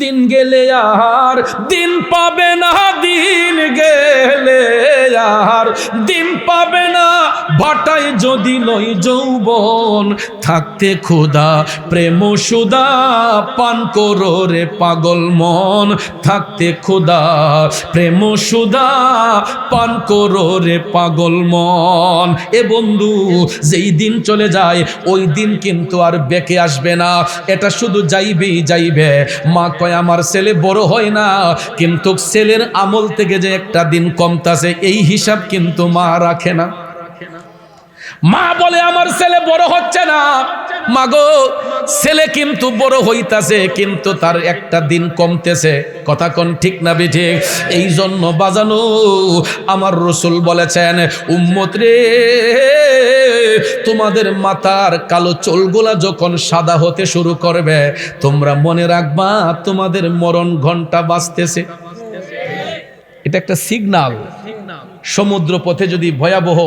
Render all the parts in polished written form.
দিন গেলে আর দিন পাবে না, দিন গেলে আর দিন পাবে না, ভাটায় যদি লই যৌবন, থাকতে ক্ষুধা প্রেম সুধা পান করো রে পাগল মন, থাকতে ক্ষুধা প্রেম সুধা পান করো রে পাগল মন। এ বন্ধু, যেই দিন চলে যায় ওই দিন কিন্তু আর বেঁকে আসবে না, এটা শুধু যাইবেই যাইবে। মা কয় আমার ছেলে বড় হয় না, কিন্তু ছেলের আমল থেকে যে একটা দিন কমতাছে এই হিসাব কিন্তু মা রাখে না। মা বলে আমার ছেলে বড় হচ্ছে না, মাগো ছেলে কিন্তু বড় হইতাছে কিন্তু তার একটা দিন কমতেছে। কথা কোন ঠিক না বেঠিক? এই জন্য বাজানো আমার রাসূল বলেছেন, উম্মত রে, তোমাদের মাথার কালো চুলগুলা যখন সাদা হতে শুরু করবে, তোমরা মনে রাখবা তোমাদের মরণ ঘন্টা বাজতেছে। এটা একটা সিগন্যাল। সমুদ্র পথে যদি ভয়াবহ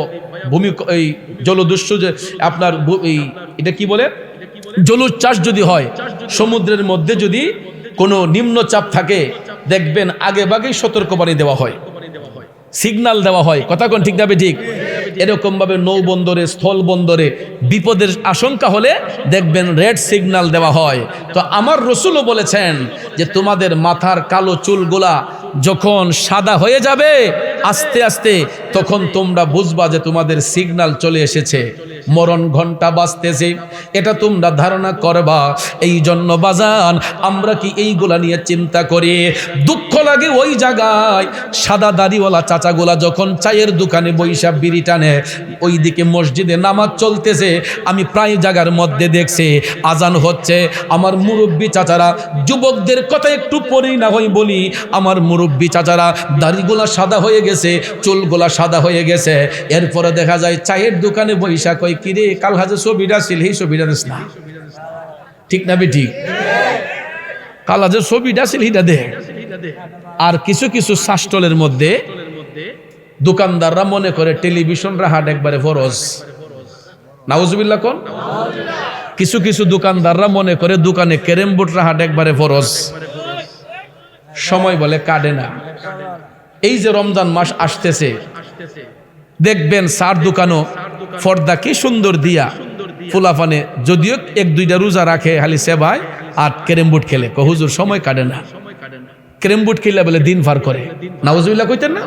ভূমি এই জলদস্যু যে আপনার এই এটা কি বলে জলোচ্ছ্বাস যদি হয়, সমুদ্রের মধ্যে যদি কোনো নিম্নচাপ থাকে, দেখবেন আগে ভাগেই সতর্কবাণী দেওয়া হয়, সিগন্যাল দেওয়া হয়। কথা কোন ঠিক না ঠিক? এরকম ভাবে নৌবন্দরে, স্থল বন্দরে বিপদের আশঙ্কা হলে দেখবেন রেড সিগন্যাল দেওয়া হয়। তো আমার রাসূলও বলেছেন যে তোমাদের মাথার কালো চুলগুলা যখন সাদা হয়ে যাবে আস্তে আস্তে, তখন তোমরা বুঝবা যে তোমাদের সিগন্যাল চলে এসেছে, মরণ ঘন্টা বাজতেছে। এটা তোমরা ধারণা করবা। এই জন্য বাজান, আমরা কি এইগুলা নিয়ে চিন্তা করি? দুঃখ লাগে ওই জায়গায় সাদা দাড়িওয়ালা চাচাগুলা যখন চায়ের দোকানে বৈশা বিড়ি টানে, ওইদিকে মসজিদে নামাজ চলতেছে, আমি প্রায় জায়গার মধ্যে দেখছি আজান হচ্ছে, আমার মুরব্বী চাচারা, যুবকদের কথা একটু পরেই না হয় বলি, আমার মুরব্বী চাচারা দাড়িগুলা সাদা হয়ে গেছে, চুলগুলা সাদা হয়ে গেছে। এরপরে দেখা যায় চায়ের দোকানে বৈশা কয়, কিরে কাল হাজে ছবিটা ছিল, এই ছবিটা দিস না। ঠিক না বেঠিক? কাল হাজে ছবিটা ছিল হিটা দে। আর কিছু কিছু শাসটলের মধ্যে দোকানদাররা মনে করে টেলিভিশন রাহাট একবারে ফরজ। নাউজুবিল্লাহ কোন? কিছু কিছু দোকানদাররা মনে করে দোকানে ক্যারেম বোর্ড রাহাট একবারে ফরজ। সময় বলে কাটে না। এই যে রমজান মাস আসতেছে, দেখবেন সার দোকানও পর্দা কি সুন্দর দিয়া, ফুলাফানে যদিও এক দুইটা রোজা রাখে, খালি সেবায় আর ক্যারেম বোর্ড খেলে। হুজুর সময় কাটে না, ক্যারেম বোর্ড খেলে বলে দিন পার করে। নাউজুবিল্লাহ কইতেন না?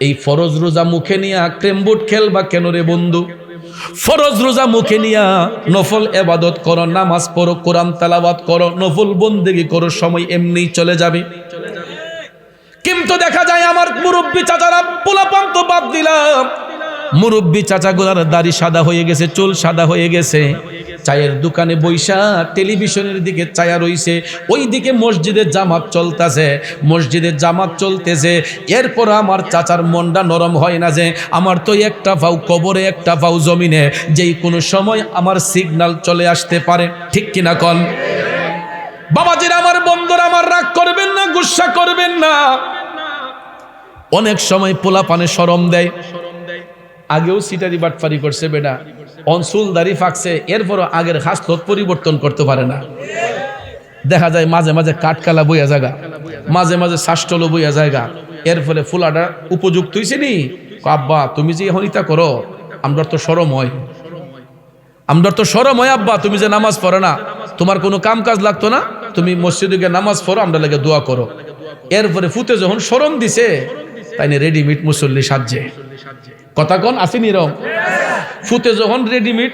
এই ফরজ রোজা মুখে নিয়া ক্যারেম বোর্ড খেলবা কেন রে বন্ধু? ফরজ রোজা মুখে নিয়া নফল ইবাদত করো, নামাজ পড়ো, কোরআন তেলাওয়াত করো, নফল বন্দেগী করো, সময় এমনি চলে যাবে। কিন্তু দেখা যায় আমার মুরব্বী চাচারা, পোলাপান তো বাদ দিলাম, মুরব্বী চাচাগুলার দাড়ি সাদা হয়ে গেছে, চুল সাদা হয়ে গেছে, চায়ের দোকানে বৈশা টেলিভিশনের দিকে চায়া রইছে, ওই দিকে মসজিদের জামাত চলতেছে, মসজিদের জামাত চলতেছে। এরপর আমার চাচার মনটা নরম হয় না যে আমার তো একটা পাও কবরে, একটা পাও জমিনে, যেই কোনো সময় আমার সিগন্যাল চলে আসতে পারে। ঠিক কিনা কন? বাবাজিরা, আমার বন্ধুরা, আমার রাগ করবেন না, গুসা করবেন না। অনেক সময় পোলা পানে শরম দেয়, আগেও সিটারি বাটফারি করছে বেটা, অনসুল দাড়ি ফাঁকছে, এরপরও আগের হাসলত পরিবর্তন করতে পারে না। দেখা যায় মাঝে মাঝে কাঠকালা বইয়া জায়গা, মাঝে মাঝে শাসটলো বইয়া জায়গা। এর ফলে ফুলাটা উপযুক্ত হয়েছে নি, আব্বা তুমি যে হনিতা করো, আমরা তো শরম হয়, আমরা তো শরম হয় আব্বা, তুমি যে নামাজ পড়ো না, তোমার কোনো কাম কাজ লাগতো না, তুমি মসজিদে গিয়ে নামাজ পড়ো, আমরা লাগে দোয়া করো। এরপরে ফুতে যখন শরম দিছে, তাই না রেডিমেড মুসল্লি সাজছে। কথা কন আসেনি রম? ফুতে যখন রেডিমেড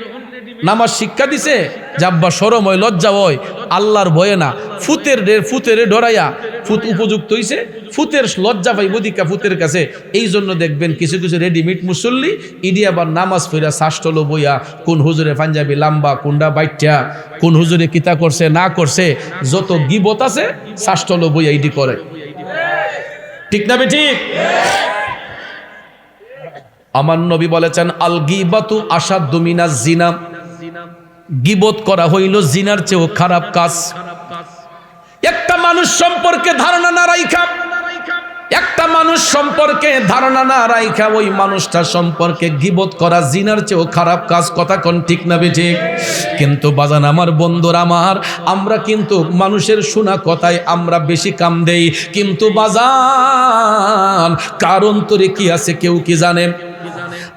নামাজ শিক্ষা দিছে, যাব্বা শরম হয়, লজ্জা হয়, আল্লাহর ভয়ে না, ফুতের ডরাইয়া ফুত উপযুক্ত হইছে, ফুতের লজ্জা পাইব দিকা ফুতের কাছে। এই জন্য দেখবেন কিছু কিছু রেডিমেড মুসল্লি ইডি আবার নামাজ পড়া শাসটলো বইয়া, কোন হুজুরে পাঞ্জাবি লাম্বা, কোনটা বাইটা, কোন হুজুরে কিতা করছে না করছে, যত গিবত আছে শাসটলো বইয়া ইডি করে। ঠিক না বেঠিক? আমার নবী বলেছেন, আল গীবাতু আশাদ্দু মিনাজ জিনা, গীবত করা হইল জিনার চেয়েও খারাপ কাজ। একটা মানুষ সম্পর্কে ধারণা না রাইখা একটা মানুষ সম্পর্কে ধারণা না রাইখা ওই মানুষটা সম্পর্কে গীবত করা জিনার চেয়েও খারাপ কাজ। কথা কোন ঠিক না বেঠিক? কিন্তু বাজান আমার বন্ধুরা আমার, আমরা কিন্তু মানুষের শোনা কথায় আমরা বেশি কাম দেই, কিন্তু বাজান কার অন্তরে কি আছে কেউ কি জানেন?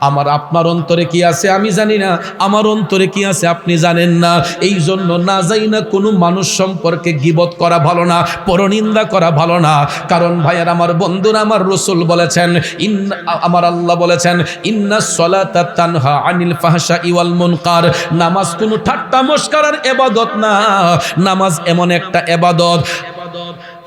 আমার আপনার অন্তরে কি আছে আমি জানি না, আমার অন্তরে কি আছে আপনি জানেন না। এই জন্য না যাই না কোনো মানুষ সম্পর্কে গীবত করা ভালো না, পরনিন্দা করা ভালো না। কারণ ভাইয়ার আমার বন্ধুরা আমার রাসূল বলেছেন, আমার আল্লাহ বলেছেন, ইন্নাস সালাতা তানহা আনিল ফাহশাই ওয়াল মুনকার। নামাজ কোনো ঠাট্টা মশকরার ইবাদত না, নামাজ এমন একটা ইবাদত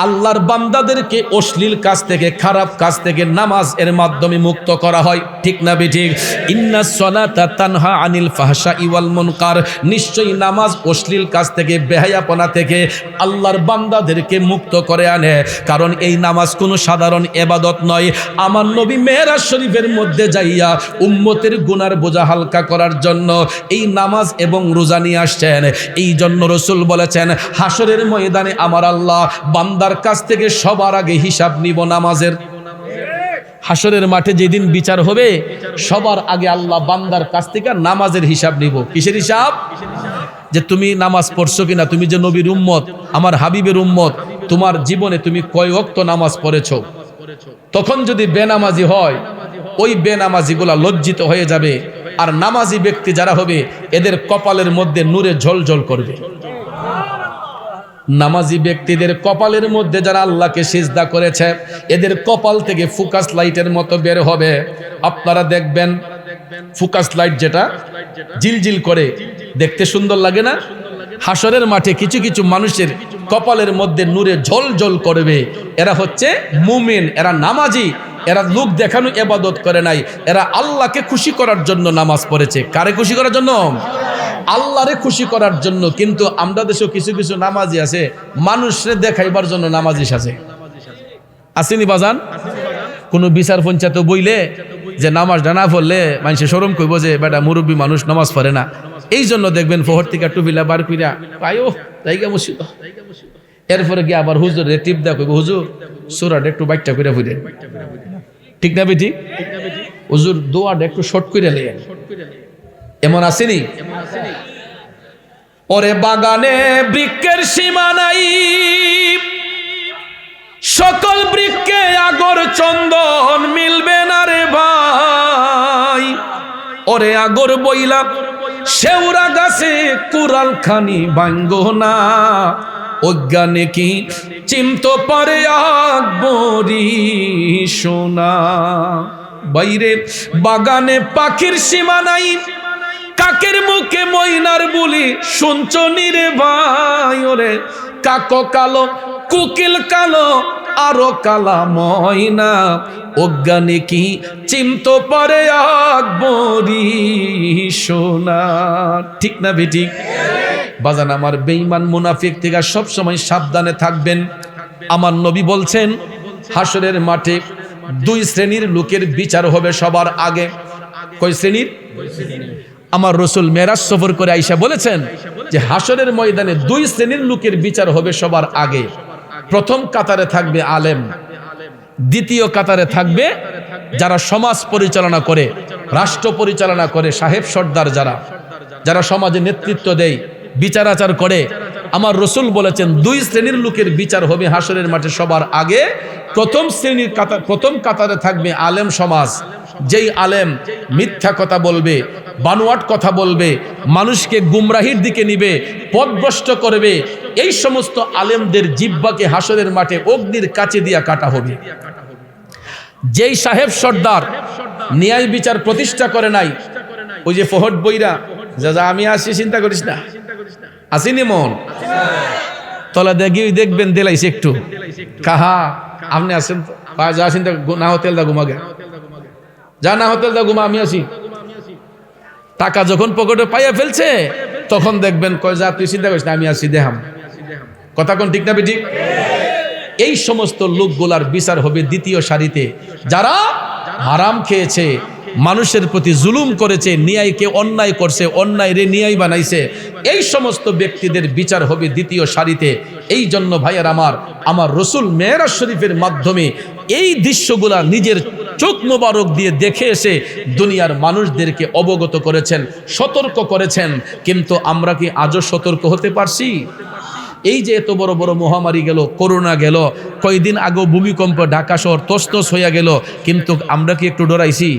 আল্লাহর বান্দাদেরকে অশ্লীল কাজ থেকে, খারাপ কাজ থেকে নামাজ এর মাধ্যমে মুক্ত করা হয়। ঠিক না বেঠিক? ইন্নাস সালাতা তানহা আনিল ফাহশাই ওয়াল মুনকার। নিশ্চয়ই নামাজ অশ্লীল কাজ থেকে, বেহায়াপনা থেকে আল্লাহর বান্দাদেরকে মুক্ত করে আনে। কারণ এই নামাজ কোনো সাধারণ ইবাদত নয়। আমার নবী মেরাজ শরীফের মধ্যে যাইয়া উম্মতের গুনার বোঝা হালকা করার জন্য এই নামাজ এবং রোজা নিয়ে আসছেন। এই জন্য রাসূল বলেছেন, হাসরের ময়দানে আমার আল্লাহ বান্দার কাছ থেকে সবার আগে হিসাব নিব নামাজের। হাসরের মাঠে যেদিন বিচার হবে সবার আগে আল্লাহ বান্দার কাছ থেকে নামাজের হিসাব নিব। কিসের হিসাব? যে তুমি নামাজ পড়ছো কিনা, তুমি যে নবীর উম্মত, আমার হাবিবের উম্মত, তোমার জীবনে তুমি কয় ওয়াক্ত নামাজ পড়েছো। তখন যদি বেনামাজি হয়, ওই বেনামাজিগুলা লজ্জিত হয়ে যাবে, আর নামাজি ব্যক্তি যারা হবে এদের কপালের মধ্যে নূরে ঝলঝল করবে। নামাজি ব্যক্তিদের কপালের মধ্যে যারা আল্লাহকে সিজদা করেছে এদের কপাল থেকে ফোকাস লাইটের মতো বের হবে। আপনারা দেখবেন ফোকাস লাইট যেটা জিলজিল করে, দেখতে সুন্দর লাগে না? হাসরের মাঠে কিছু কিছু মানুষের কপালের মধ্যে নূরে ঝলঝল করবে। এরা হচ্ছে মুমিন, এরা নামাজি, এরা লোক দেখানো ইবাদত করে নাই, এরা আল্লাহকে খুশি করার জন্য নামাজ পড়েছে। কারে খুশি করার জন্য? আল্লাহরে খুশি করার জন্য। কিন্তু আমরা দেশেও কিছু কিছু নামাজি আছে মানুষরে দেখাইবার জন্য নামাজি সাজে। আসেনি বাজান? কোন বিচার পঞ্চায়েত বইলে যে নামাজটা না পড়লে মানুষে শরম কইব যে বেটা মুরব্বী মানুষ নামাজ পড়ে না। এই জন্য দেখবেন ফহর থেকে টুপিলা বার কইরা পায়ো জায়গা মুসিব, এরপরে গিয়ে আবার হুজুর টিপ দা কইব, হুজুর সূরাটা একটু বাইটটা কইরা ফুইরে। ঠিক না বেটি? হুজুর দোয়াটা একটু শর্ট কইরা লেন। এমন আসেনি? ওরে বাগানে বৃক্ষের সীমা নাই, সকল বৃক্ষে আগর চন্দন মিলবে না রে ভাই। ওরে আগর বইলা শেওড়া গাছে কুড়াল খানি ভাঙ্গো না, অজ্ঞানে কি চিমতো পারে আকবরি সোনা। বাইরে বাগানে পাখির সীমা নাই, কাকের মুখে ময়নার বুলি শুনছো নি রে ভাই। ওরে কাকো কালো, কুকিল কালো, আরো কালা ময়না, অজ্ঞানে কি চিমতো পারে আকবরি সোনা। ঠিক না বেটি? বাজান আমার, বেঈমান মুনাফিক থেকে সব সময় সাবধানে থাকবেন। আমার নবী বলছেন হাসরের মাঠে দুই শ্রেণীর লোকের বিচার হবে সবার আগে। কয় শ্রেণীর? আমার রাসূল মেরাজ সফর করে আয়েশা বলেছেন যে হাসরের ময়দানে দুই শ্রেণীর লোকের বিচার হবে সবার আগে। প্রথম কাতারে থাকবে আলেম, দ্বিতীয় কাতারে থাকবে যারা সমাজ পরিচালনা করে, রাষ্ট্র পরিচালনা করে, সাহেব সর্দার যারা যারা সমাজে নেতৃত্ব দেয়, বিচার আচার করে। আমার রাসূল বলেছেন দুই শ্রেণীর লোকের বিচার হবে হাসরের মাঠে সবার আগে। প্রথম কাতারে থাকবে আলেম সমাজ, যেই আলেম মিথ্যা কথা বলবে, বানোয়াট কথা বলবে, মানুষকে গুমরাহির দিকে নিবে, পথভ্রষ্ট করবে। এই সমস্ত আলেমদের জিহ্বাকে হাসরের মাঠে অগ্নির কাছে দিয়া কাটা হবে। যেই সাহেব সর্দার ন্যায় বিচার প্রতিষ্ঠা করে নাই, ওই যে ফহদ বইরা যা যা আমি আসি চিন্তা করিস না, আসিনি মন তলা দেখি দেখবেন দেলাইছে একটু কাহা আপনি আসেন যা চিন্তা না হোটেল দা ঘুমাগে যা, না হোটেল দা ঘুমা, আমি আসি। টাকা যখন পকেটে পাইয়া ফেলছে তখন দেখবেন কয় যা তুই চিন্তা করিস না, আমি আসি দেহাম। কথা কোন ঠিক না বেটি? এই সমস্ত লোকগুলার বিচার হবে দ্বিতীয় সারিতে। যারা হারাম খেয়েছে, মানুষের প্রতি জুলুম করেছে, ন্যায়কে অন্যায় করছে, অন্যায় রে ন্যায় বানাইছে, এই সমস্ত ব্যক্তিদের বিচার হবে দ্বিতীয় সারিতে। এই জন্য ভাইয়ার আমার রাসূল মেরাজ শরীফের মাধ্যমে এই দৃশ্যগুলা নিজের চোখ মোবারক দিয়ে দেখে এসে দুনিয়ার মানুষদেরকে অবগত করেছেন, সতর্ক করেছেন। কিন্তু আমরা কি আজও সতর্ক হতে পারছি? এই যে এত বড় বড় মহামারী গেল, করোনা গেল, কয়েকদিন আগেও ভূমিকম্প ঢাকা শহর তছনছ হইয়া গেল, কিন্তু আমরা কি একটু ডরাইছি?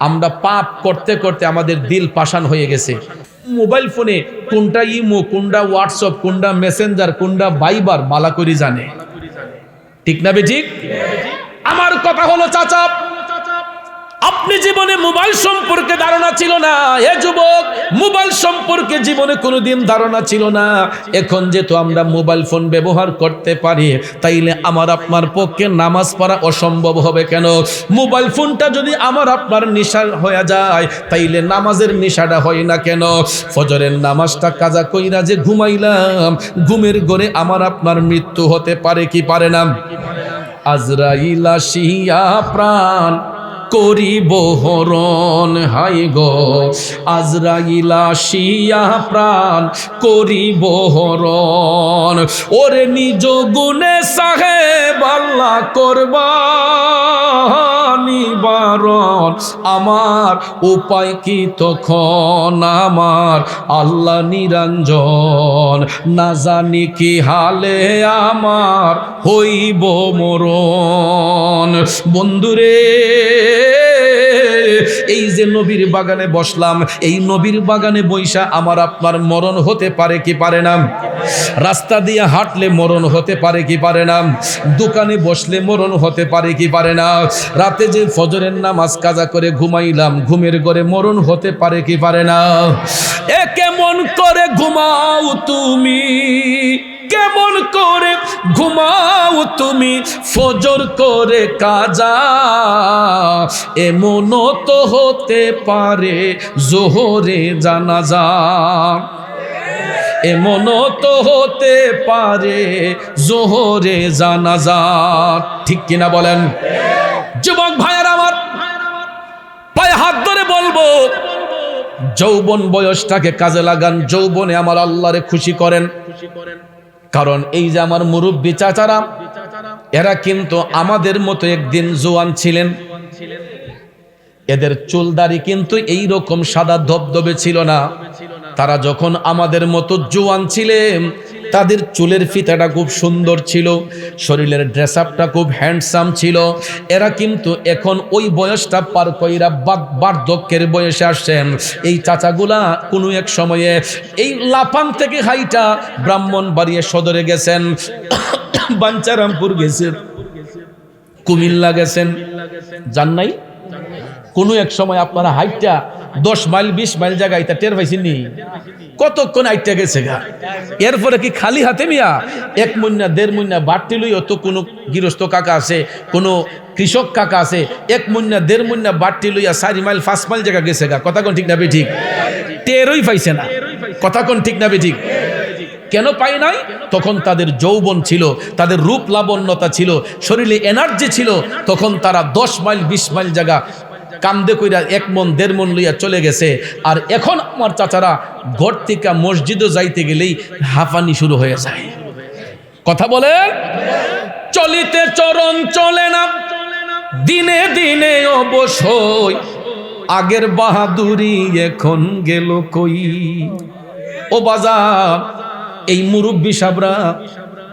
আমরা পাপ করতে করতে আমাদের দিল পাষাণ হয়ে গেছে। মোবাইল ফোনে কোনটা ইমো, কোনটা হোয়াটসঅ্যাপ, কোনটা মেসেঞ্জার, কোনটা ভাইবার মালা করি জানে। ঠিক না বেঠিক? আমার কথা হলো চাচা, আপনি জীবনে মোবাইল সম্পর্কে ধারণা ছিল না। হে যুবক, মোবাইল সম্পর্কে জীবনে কোনোদিন ধারণা ছিল না। এখন যেহেতু আমরা মোবাইল ফোন ব্যবহার করতে পারি, তাইলে আমার আপনার পক্ষে নামাজ পড়া অসম্ভব হবে কেন? মোবাইল ফোনটা যদি আমার আপনার নেশা হয়ে যায়, তাইলে নামাজের নেশাটা হয় না কেন? ফজরের নামাজটা কাজা কইরা যে ঘুমাইলাম, ঘুমের ঘরে আমার আপনার মৃত্যু হতে পারে কি পারে না? আজরাইল আসিয়া প্রাণ করিব হরণ, হাই গো আজরাইল আসিয়া প্রাণ করিব হরণ। ওরে নিজ গুণে সাহেব আল্লাহ করবানি বারণ, আমার উপায় কি তখন আমার আল্লাহ নিরঞ্জন, না জানি কি হালে আমার হইব মরণ। বন্ধুরে, এই যে নবীর বাগানে বসলাম, এই নবীর বাগানে বৈশা আমার আপনার মরণ হতে পারে কি পারে না? রাস্তা দিয়ে হাঁটলে মরণ হতে পারে কি পারে না? দোকানে বসলে মরণ হতে পারে কি পারে না? রাতে যে ফজরের নামাজ কাজা করে ঘুমাইলাম, ঘুমের ঘরে মরণ হতে পারে কি পারে না? এ কেমন করে ঘুমাও তুমি, কেমন করে ঘুমাও তুমি ফজর করে কাজা, এমন তো হতে পারে জোহরে জানাজা, এমন তো হতে পারে জোহরে জানাজা। ঠিক কিনা বলেন? যুবক ভাইয়েরা আমার, পায়ে হাত ধরে বলবো, যৌবন বয়সটাকে কাজে লাগান, যৌবনে আমার আল্লাহরে খুশি করেন। কারণ এই যে আমার মুরব্বী চাচারা, এরা কিন্তু আমাদের মতো একদিন জোয়ান ছিলেন। এদের চুলদারি কিন্তু এই রকম সাদা ধবধবে ছিল না। তারা যখন আমাদের মতো জোয়ান ছিলেন, তাদের চুলের ফিতাটা খুব সুন্দর ছিল, শরীরের ড্রেস আপটা খুব হ্যান্ডসাম ছিল। এরা কিন্তু এখন ওই বয়সটা পার কইরা বার্ধক্যের বয়সে আসছেন। এই চাচাগুলা কোনো এক সময়ে এই লাফাং থেকে হাইটা ব্রাহ্মণবাড়িয়া সদরে গেছেন, বাঞ্চারামপুর গেছেন, কুমিল্লা গেছেন, জান নাই? কোনো এক সময় আপনারা হাইটটা 10 মাইল 20 মাইল জায়গায় তা টের পাইছেন নি? কতক্ষণ হাইটটা গেছে গা। এরপরে কি খালি হাতে মিয়া 1 মইনা 1.5 মইনা বাড়তি লইও তো কোনো গৃহস্থ কাকা আছে, কোনো কৃষক কাকা আছে, 1 মইনা 1.5 মইনা বাড়তি লইয়া 4 মাইল 5 মাইল জায়গা গেছে গা। কথা কোন ঠিক না বেঠিক? টেরই পাইছে না। কথা কোন ঠিক না বেঠিক? কেন পাই নাই? তখন তাদের যৌবন ছিল, তাদের রূপ লাবণ্যতা ছিল, শরীরে এনার্জি ছিল। তখন তারা 10 মাইল 20 মাইল জায়গা কান্দে কইরা 1 মন 1.5 মন লইয়া চলে গেছে। আর এখন আমার চাচারা ঘর থেকে মসজিদে যাইতে গেলেই হাঁফানি শুরু হয়ে যায়। কথা বলেন? চলিতে চরণ চলে না, দিনে দিনে অবশ্যই আগের বাহাদুরি এখন গেল কই। ও বাজার, এই মুরব্বী সাবরা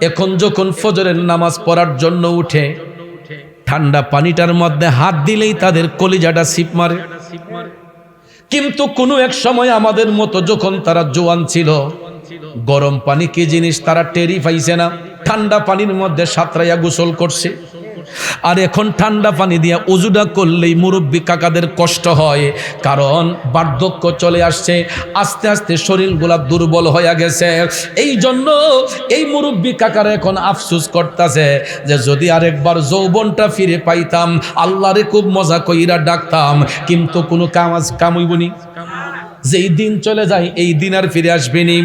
এখন যখন ফজরের নামাজ পড়ার জন্য উঠে, ঠান্ডা পানিটার মধ্যে হাত দিলেই তাদের কলিজাটা সিপ মারে। কিন্তু কোনো এক সময় আমাদের মতো যখন তারা জোয়ান ছিল, গরম পানি কি জিনিস তারা টেরি পাইছে না। ঠান্ডা পানির মধ্যে সাঁতরাইয়া গোসল করছে। আর এখন ঠান্ডা পানি দিয়া উজুটা করলেই মুরব্বী কাকাদের কষ্ট হয়, কারণ বার্ধক্য চলে আসছে, আস্তে আস্তে শরীরগুলা দুর্বল হয়ে গেছে। এই জন্য এই মুরব্বী কাকারা এখন আফসোস করতেছে যে যদি আরেকবার যৌবনটা ফিরে পাইতাম, আল্লাহরে খুব মজা কইরা ডাকতাম, কিন্তু কোনো কাম হইবনি। যেই দিন চলে যায় এই দিন আর ফিরে আসবেনি।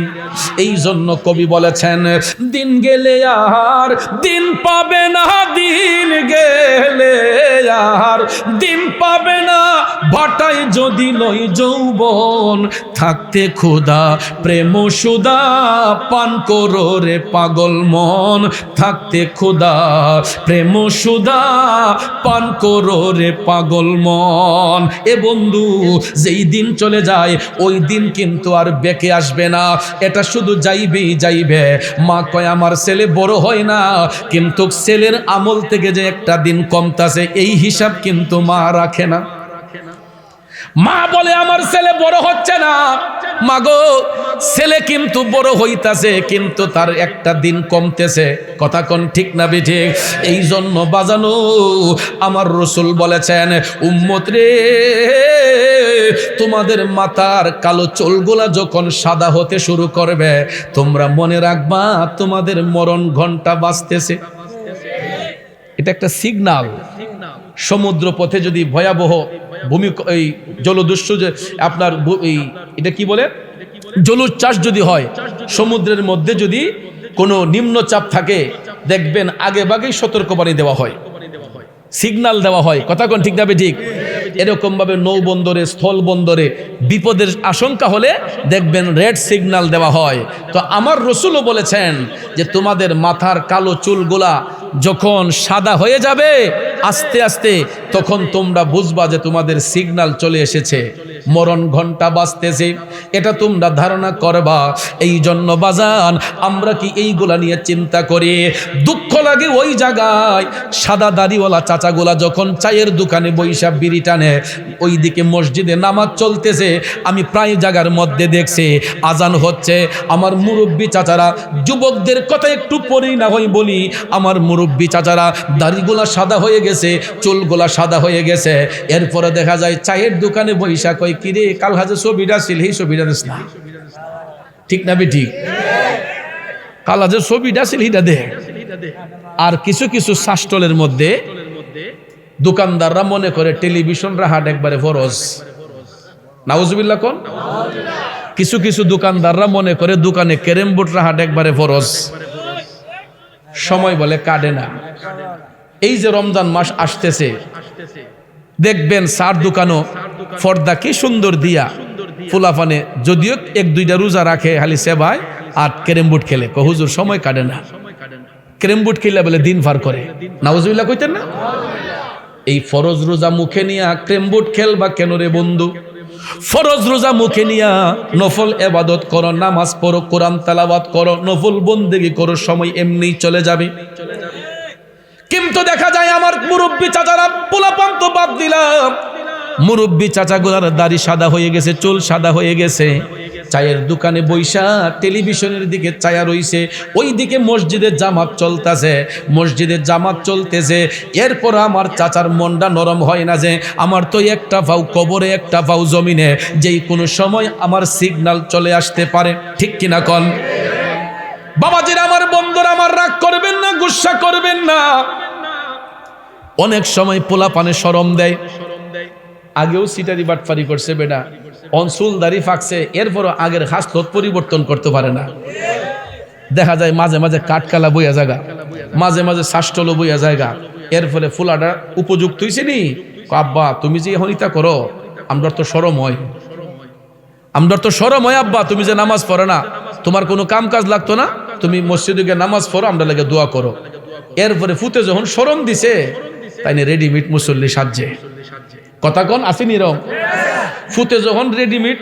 এই জন্য কবি বলেছেন, দিন গেলে আর দিন পাবে না, দিন গেলে আর দিন পাবে না, ভাটায় যদি লই যৌবন, থাকতে ক্ষুধা প্রেম সুদা পান করো রে পাগল মন, থাকতে ক্ষুধা প্রেম সুদা পান করো রে পাগল মন। এ বন্ধু, যেই দিন চলে যায় ওই দিন কিন্তু আর বেঁকে আসবে না, এটা শুধু যাইবেই যাইবে। মা কয় আমার ছেলে বড় হয় না, কিন্তু ছেলের আমল থেকে যে একটা দিন কমতাছে এই হিসাব কিন্তু মা রাখে না। মা বলে আমার ছেলে বড় হচ্ছে না, মাগো ছেলে কিন্তু বড় হইতাছে কিন্তু তার একটা দিন কমতেছে। কথা কোন ঠিক না বেঠিক? এই জন্য বাজানো আমার রাসূল বলেছেন, উম্মত রে, তোমাদের মাথার কালো চুলগুলা যখন সাদা হতে শুরু করবে, তোমরা মনে রাখবা তোমাদের মরণ ঘন্টা বাজতেছে। এটা একটা সিগন্যাল। সমুদ্র পথে যদি ভয়াবহ ভূমি এই জলদস্যু যে আপনার এই এটা কি বলে জলোচ্ছ্বাস যদি হয়, সমুদ্রের মধ্যে যদি কোনো নিম্নচাপ থাকে, দেখবেন আগে ভাগেই সতর্কবাণী দেওয়া হয়, সিগন্যাল দেওয়া হয়। কথা কোন ঠিক না ঠিক? এরকম ভাবে নৌবন্দরে, স্থল বন্দরে বিপদের আশঙ্কা হলে দেখবেন রেড সিগন্যাল দেওয়া হয়। তো আমার রাসূলও বলেছেন যে তোমাদের মাথার কালো চুলগুলা যখন সাদা হয়ে যাবে আস্তে আস্তে, তখন তোমরা বুঝবা যে তোমাদের সিগন্যাল চলে এসেছে, মরণ ঘন্টা বাজতেছে। এটা তোমরা ধারণা করবা। এই জন্য বাজান, আমরা কি এইগুলা নিয়ে চিন্তা করি? দুঃখ লাগে ওই জায়গায় সাদা দাড়িওয়ালা চাচাগুলা যখন চায়ের দোকানে বৈশা বিড়ি টানে, ওইদিকে মসজিদে নামাজ চলতেছে, আমি প্রায় জায়গার মধ্যে দেখছি আজান হচ্ছে, আমার মুরব্বী চাচারা, যুবকদের কথা একটু পরেই না হয় বলি, আমার মুরব্বী চাচারা দাড়িগুলা সাদা হয়ে গেছে, চুলগুলা সাদা হয়ে গেছে। এরপরে দেখা যায় চায়ের দোকানে বৈশা কয়, কিরে কাল হাজে ছবিটা ছিল, এই ছবিটা দিস না। ঠিক না বেঠিক? কাল হাজে ছবিটা ছিল এইটা দে। আর কিছু কিছু শাস্টলের মধ্যে দোকানদাররা মনে করে টেলিভিশন রাহাট একবারে ফরজ। নাউজুবিল্লাহ কোন? কিছু কিছু দোকানদাররা মনে করে দোকানে ক্যারেম বোর্ড রাহাট একবারে ফরজ। সময় বলে কাটে না। এই যে রমজান মাস আসতেছে, দেখবেন সার দোকানও পর্দা কি সুন্দর দিয়া ফুলাফানে, যদিও এক দুইটা রোজা রাখে খালি সেবায় আর ক্যারেম বোর্ড খেলে, হুজুর সময় কাটে না। ক্যারেম বোর্ড খেলে বলে দিন পার করে। নাউজুবিল্লাহ কইতেন না? এই ফরজ রোজা মুখে নিয়া ক্যারেম বোর্ড খেলবা কেন রে বন্ধু? ফরজ রোজা মুখে নিয়া নফল ইবাদত করো, নামাজ পড়ো, কোরআন তেলাওয়াত করো, নফল বন্দেগী করো, সময় এমনি চলে যাবে। কিন্তু দেখা যায় আমার মুরব্বী চাচারা, পোলাপান তো বাদ দিলাম, মুরব্বী চাচাগুলার দাড়ি সাদা হয়ে গেছে, চুল সাদা হয়ে গেছে, চায়ের দোকানে বৈশা টেলিভিশনের দিকে চায়া রইছে, ওই দিকে মসজিদের জামাত চলতেছে, মসজিদের জামাত চলতেছে। এরপর আমার চাচার মনটা নরম হয় না যে আমার তো একটা পাও কবরে, একটা পাও জমিনে, যেই কোনো সময় আমার সিগন্যাল চলে আসতে পারে। ঠিক কিনা কন? বাবাজিরা, আমার বন্ধুরা, আমার রাগ করবেন না, গুসা করবেন না। অনেক সময় পোলা পানে শরম দেয়, আগেও সিটারি বাটফারি করছে বেটা, অনসুল দাড়ি ফাঁকছে, এরপরও আগের হাসলত পরিবর্তন করতে পারে না। দেখা যায় মাঝে মাঝে কাঠকালা বইয়া জায়গা, মাঝে মাঝে শাষ্টলো বইয়া জায়গা। এর ফলে ফুলাটা উপযুক্ত হয়েছে নি, আব্বা তুমি যে হনিতা করো, আমরা তো শরম হয়, আমরা তো শরম হয় আব্বা, তুমি যে নামাজ পড়ো না, তোমার কোনো কাম কাজ লাগতো না, তুমি মসজিদে গিয়ে নামাজ পড়ো, আমরা লাগে দোয়া করো। এরপরে ফুতে যখন শরম দিছে, তাই না রেডিমেড মুসল্লি সাজছে। কথা কন আসেনি রম? ফুতে যখন রেডিমেড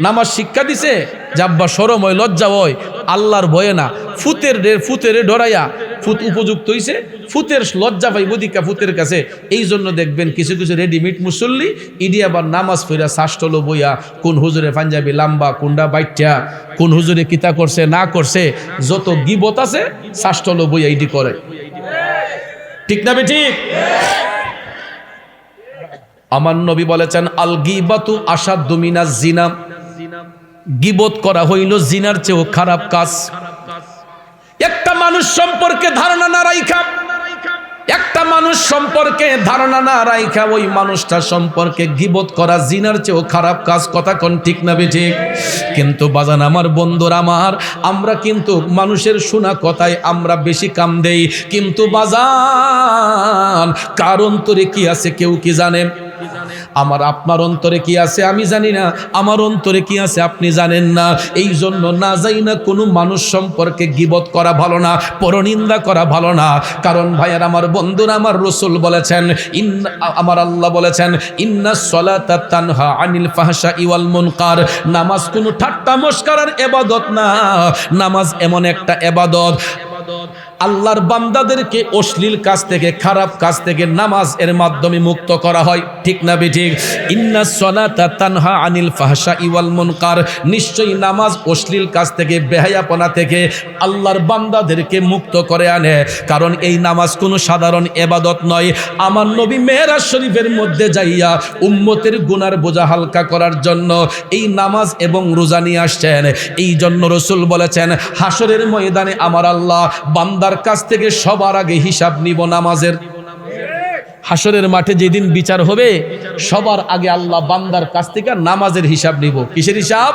নামাজ শিক্ষা দিছে, যাব্বা শরম হয়, লজ্জা হয়, আল্লাহর ভয়ে না, ফুতের ডরাইয়া ফুত উপযুক্ত হইছে, ফুতের লজ্জা পাইব দিকা ফুতের কাছে। এই জন্য দেখবেন কিছু কিছু রেডিমেড মুসল্লি ইডি আবার নামাজ পড়া শাষ্টলো বইয়া, কোন হুজুরে পাঞ্জাবি লাম্বা, কোনটা বাইটা, কোন হুজুরে কিতা করছে না করছে, যত গিবত আছে শাষ্টলো বইয়া ইডি করে। ঠিক না বেঠিক? আমার নবী বলেছেন, আল গীবাতু আশাদ্দু মিনাজ জিনা, গীবত করা হইল জিনার চেয়েও খারাপ কাজ। একটা মানুষ সম্পর্কে ধারণা না রাইখা, একটা মানুষ সম্পর্কে ধারণা না রাইখা ওই মানুষটা সম্পর্কে গীবত করা জিনার চেয়েও খারাপ কাজ। কথা কোন ঠিক না বেঠিক? কিন্তু বাজান আমার বন্ধুরা আমার, আমরা কিন্তু মানুষের শোনা কথায় আমরা বেশি কাম দেই, কিন্তু বাজান কার অন্তরে কি আছে কেউ কি জানেন? আমার আপনার অন্তরে কি আছে আমি জানি না, আমার অন্তরে কি আছে আপনি জানেন না। এই জন্য না যাই না কোনো মানুষ সম্পর্কে গীবত করা ভালো না, পরনিন্দা করা ভালো না। কারণ ভাইয়ার আমার বন্ধুরা আমার রাসূল বলেছেন, আমার আল্লাহ বলেছেন, ইন্নাস সালাতা তানহা আনিল ফাহশাই ওয়াল মুনকার। নামাজ কোনো ঠাট্টা মশকরার ইবাদত না, নামাজ এমন একটা ইবাদত আল্লাহর বান্দাদেরকে অশ্লীল কাজ থেকে, খারাপ কাজ থেকে নামাজ এর মাধ্যমে মুক্ত করা হয়। ঠিক না বেঠিক? ইন্নাস সালাতা তানহা আনিল ফাহশাই ওয়াল মুনকার। নিশ্চয়ই নামাজ অশ্লীল কাজ থেকে, বেহায়াপনা থেকে আল্লাহর বান্দাদেরকে মুক্ত করে আনে। কারণ এই নামাজ কোনো সাধারণ ইবাদত নয়। আমার নবী মেরাজ শরীফের মধ্যে যাইয়া উম্মতের গুনার বোঝা হালকা করার জন্য এই নামাজ এবং রোজা নিয়ে আসছেন। এই জন্য রাসূল বলেছেন, হাসরের ময়দানে আমার আল্লাহ বান্দার কাছ থেকে সবার আগে হিসাব নিব নামাজের। হাসরের মাঠে যেদিন বিচার হবে সবার আগে আল্লাহ বান্দার কাছ থেকে নামাজের হিসাব নিব। কিসের হিসাব?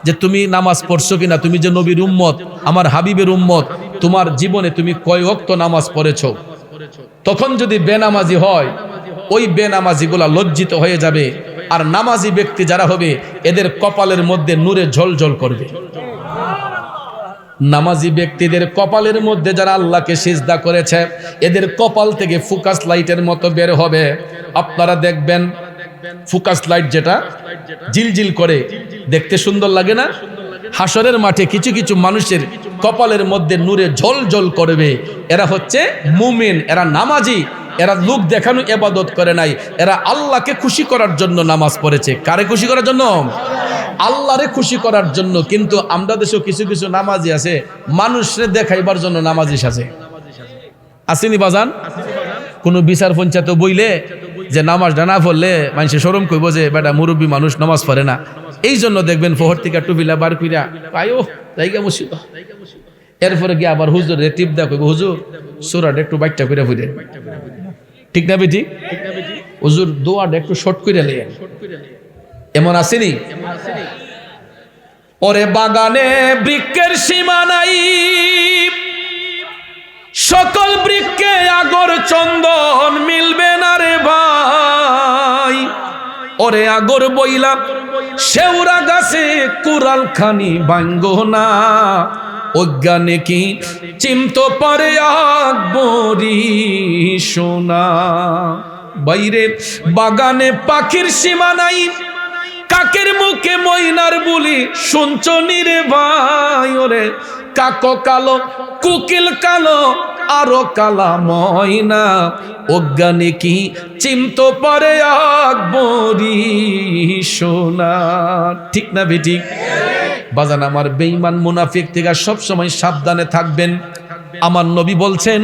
যে তুমি নামাজ পড়ছো কিনা, তুমি যে নবীর উম্মত, আমার হাবিবের উম্মত, তোমার জীবনে তুমি কয় ওয়াক্ত নামাজ পড়েছো। তখন যদি বেনামাজি হয়, ওই বেনামাজিগুলা লজ্জিত হয়ে যাবে, আর নামাজি ব্যক্তি যারা হবে এদের কপালের মধ্যে নূরে ঝলঝল করবে। নামাজি ব্যক্তিদের কপালের মধ্যে যারা আল্লাহকে সিজদা করেছে এদের কপাল থেকে ফোকাস লাইটের মতো বের হবে। আপনারা দেখবেন ফোকাস লাইট যেটা জিলজিল করে, দেখতে সুন্দর লাগে না? হাসরের মাঠে কিছু কিছু মানুষের কপালের মধ্যে নূরে ঝলঝল করবে। এরা হচ্ছে মুমিন, এরা নামাজি, এরা লোক দেখানো ইবাদত করে নাই, এরা আল্লাহকে খুশি করার জন্য নামাজ পড়েছে। কারে খুশি করার জন্য? আল্লাহরে খুশি করার জন্য। কিন্তু আমরা দেশেও কিছু কিছু নামাজি আছে মানুষরে দেখাইবার জন্য নামাজি সাজে। আসেনি বাজান? কোন বিচার পঞ্চায়েত বইলে যে নামাজটা না পড়লে মানুষে শরম কইব যে বেটা মুরব্বী মানুষ নামাজ পড়ে না। এই জন্য দেখবেন ফহর থেকে টুপিলা বার কইরা আয়ো জায়গা মুসিবা, এরপরে গিয়ে আবার হুজুর টিপ দা কইব, হুজুর সূরাটা একটু বাইটটা কইরা ফিরে। ঠিক না বেটি? হুজুর দোয়াটা একটু শর্ট কইরা লেন। এমন আসেনি? ওরে বাগানে বৃক্ষের সীমা নাই, সকল বৃক্ষে আগর চন্দন মিলবে না রে ভাই। ওরে আগর বইলা শেওড়া গাছে কুড়াল খানি ভাঙ্গো না, অজ্ঞানে কি চিমতো পারে আকবরি সোনা। বাইরে বাগানে পাখির সীমা নাই, কাকের মুখে ময়নার বুলি শুনছো নি রে ভাই। ওরে কাকো কালো, কুকিল কালো, আরো কালা ময়না, অজ্ঞানে কি চিমতো পারে আকবরি সোনা। ঠিক না বেটি? বাজান আমার, বেঈমান মুনাফিক থেকে সব সময় সাবধানে থাকবেন। আমার নবী বলছেন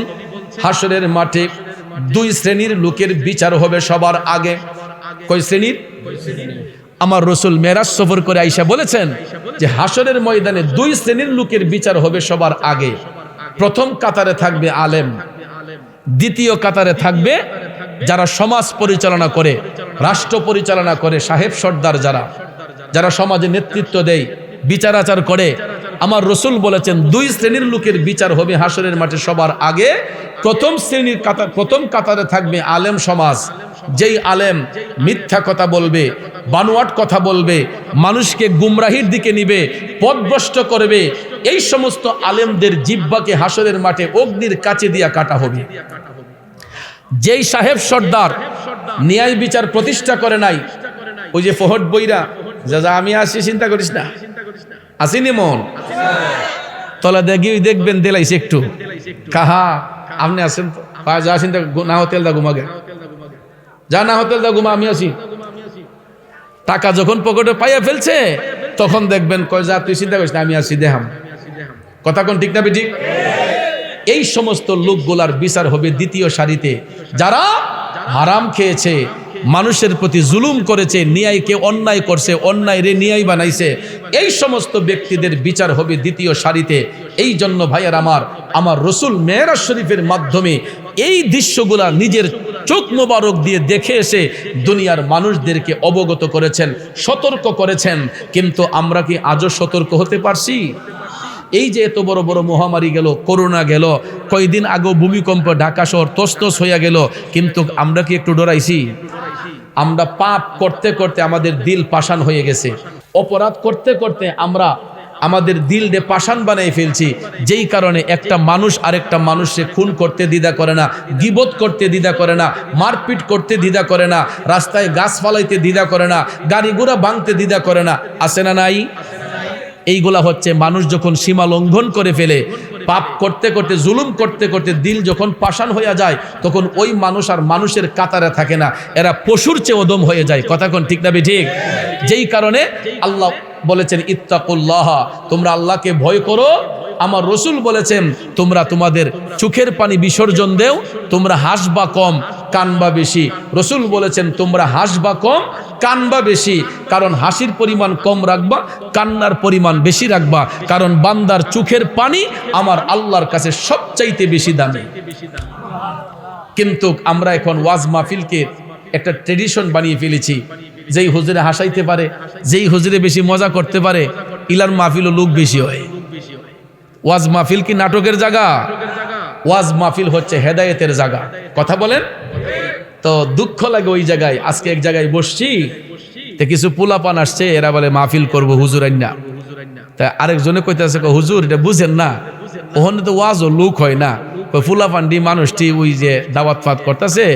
হাসরের মাঠে দুই শ্রেণীর লোকের বিচার হবে সবার আগে। কয় শ্রেণীর? আমার রাসূল মেরাজ সফর করে আয়েশা বলেছেন যে হাসরের ময়দানে দুই শ্রেণীর লোকের বিচার হবে সবার আগে। প্রথম কাতারে থাকবে আলেম, দ্বিতীয় কাতারে থাকবে যারা সমাজ পরিচালনা করে, রাষ্ট্র পরিচালনা করে, সাহেব সর্দার যারা যারা সমাজে নেতৃত্ব দেয়, বিচার আচার করে। আমার রাসূল বলেছেন দুই শ্রেণীর লোকের বিচার হবে হাসরের মাঠে সবার আগে। প্রথম কাতারে থাকবে আলেম সমাজ, যেই আলেম মিথ্যা কথা বলবে, বানোয়াট কথা বলবে, মানুষকে গুমরাহির দিকে নিবে, পথভ্রষ্ট করবে। এই সমস্ত আলেমদের জিহ্বাকে হাসরের মাঠে অগ্নির কাছে দিয়া কাটা হবে। যেই সাহেব সর্দার ন্যায় বিচার প্রতিষ্ঠা করে নাই, ওই যে ফহদ বইরা যা যা আমি আসি চিন্তা করিস না, আসিনি মন তলা দেখি দেখবেন দেলাইছে একটু কাহা আপনি আসেন যা চিন্তা না হোটেল দা ঘুমাগে, যা না হোটেল দা ঘুমা, আমি আছি। টাকা যখন পকেটে পাইয়া ফেলছে তখন দেখবেন কয় যা তুই চিন্তা করিস না, আমি আছি দেহাম। কথা কোন ঠিক না বেটি? এই সমস্ত লোকগুলার বিচার হবে দ্বিতীয় সারিতে, যারা হারাম খেয়েছে, মানুষের প্রতি জুলুম করেছে, ন্যায়কে অন্যায় করছে, অন্যায় রে ন্যায় বানাইছে, এই সমস্ত ব্যক্তিদের বিচার হবে দ্বিতীয় সারিতে। এই জন্য ভাইয়ার আমার রসুল মেরাজ শরীফের মাধ্যমে এই দৃশ্যগুলা নিজের চোখ মোবারক দিয়ে দেখে এসে দুনিয়ার মানুষদেরকে অবগত করেছেন, সতর্ক করেছেন। কিন্তু আমরা কি আজও সতর্ক হতে পারছি? এই যে এত বড় বড় মহামারী গেল, করোনা গেল, কয়েকদিন আগেও ভূমিকম্প ঢাকা শহর তছনছ হইয়া গেল, কিন্তু আমরা কি একটু ডরাইছি? আমরা পাপ করতে করতে আমাদের দিল পাষাণ হয়ে গেছে, অপরাধ করতে করতে আমরা আমাদের দিলকে পাষাণ বানাই ফেলছি, যেই কারণে একটা মানুষ আরেকটা মানুষকে খুন করতে দ্বিধা করে না, গীবত করতে দ্বিধা করে না, মারপিট করতে দ্বিধা করে না, রাস্তায় গাছ ফালাইতে দ্বিধা করে না, গাড়ি ঘোড়া ভাঙতে দ্বিধা করে না। আছে না নাই? এইগুলা হচ্ছে মানুষ যখন সীমা লঙ্ঘন করে ফেলে, পাপ করতে করতে, জুলুম করতে করতে দিল যখন পাষাণ হয়ে যায়, তখন ওই মানুষ আর মানুষের কাতারে থাকে না, এরা পশুর চেয়ে অদম হয়ে যায়। কথা কোন ঠিক না ঠিক? যেই কারণে আল্লাহ বলেছেন ইত্তাকুল্লাহ, তোমরা আল্লাহকে ভয় করো। আমার রসুল বলেছেন তোমরা তোমাদের চোখের পানি বিসর্জন দেও, তোমরা হাসবা কম কানবা বেশি। রসুল বলেছেন তোমরা হাসবা কম কানবা বেশি, কারণ হাসির পরিমাণ কম রাখবা, কান্নার পরিমাণ বেশি রাখবা, কারণ বান্দার চোখের পানি আমার আল্লাহর কাছে সবচাইতে বেশি দামি। কিন্তু আমরা এখন ওয়াজ মাহফিলকে একটা ট্রেডিশন বানিয়ে ফেলেছি, যেই হুজুরে হাসাইতে পারে, যেই হুজুরে বেশি মজা করতে পারে, ইলার মাহফিলও লোক বেশি হয়। ওয়াজ মাহফিল কি নাটকের জায়গা? ওয়াজ মাহফিল হচ্ছে হেদায়েতের জায়গা। কথা বলেন তো? দুঃখ লাগে ওই জায়গায়। আজকে এক জায়গায় বসছি, তো কিছু পোলাপান আসছে, এরা বলে মাহফিল করব হুজুর আইনা। তা আরেকজনে কইতেছে হুজুর এটা বুঝেন না, ওখানে তো ওয়াজও লোক হয় না। পোলাপান্ডি মানুষটি ওই যে দাওয়াত ফাত করতেছে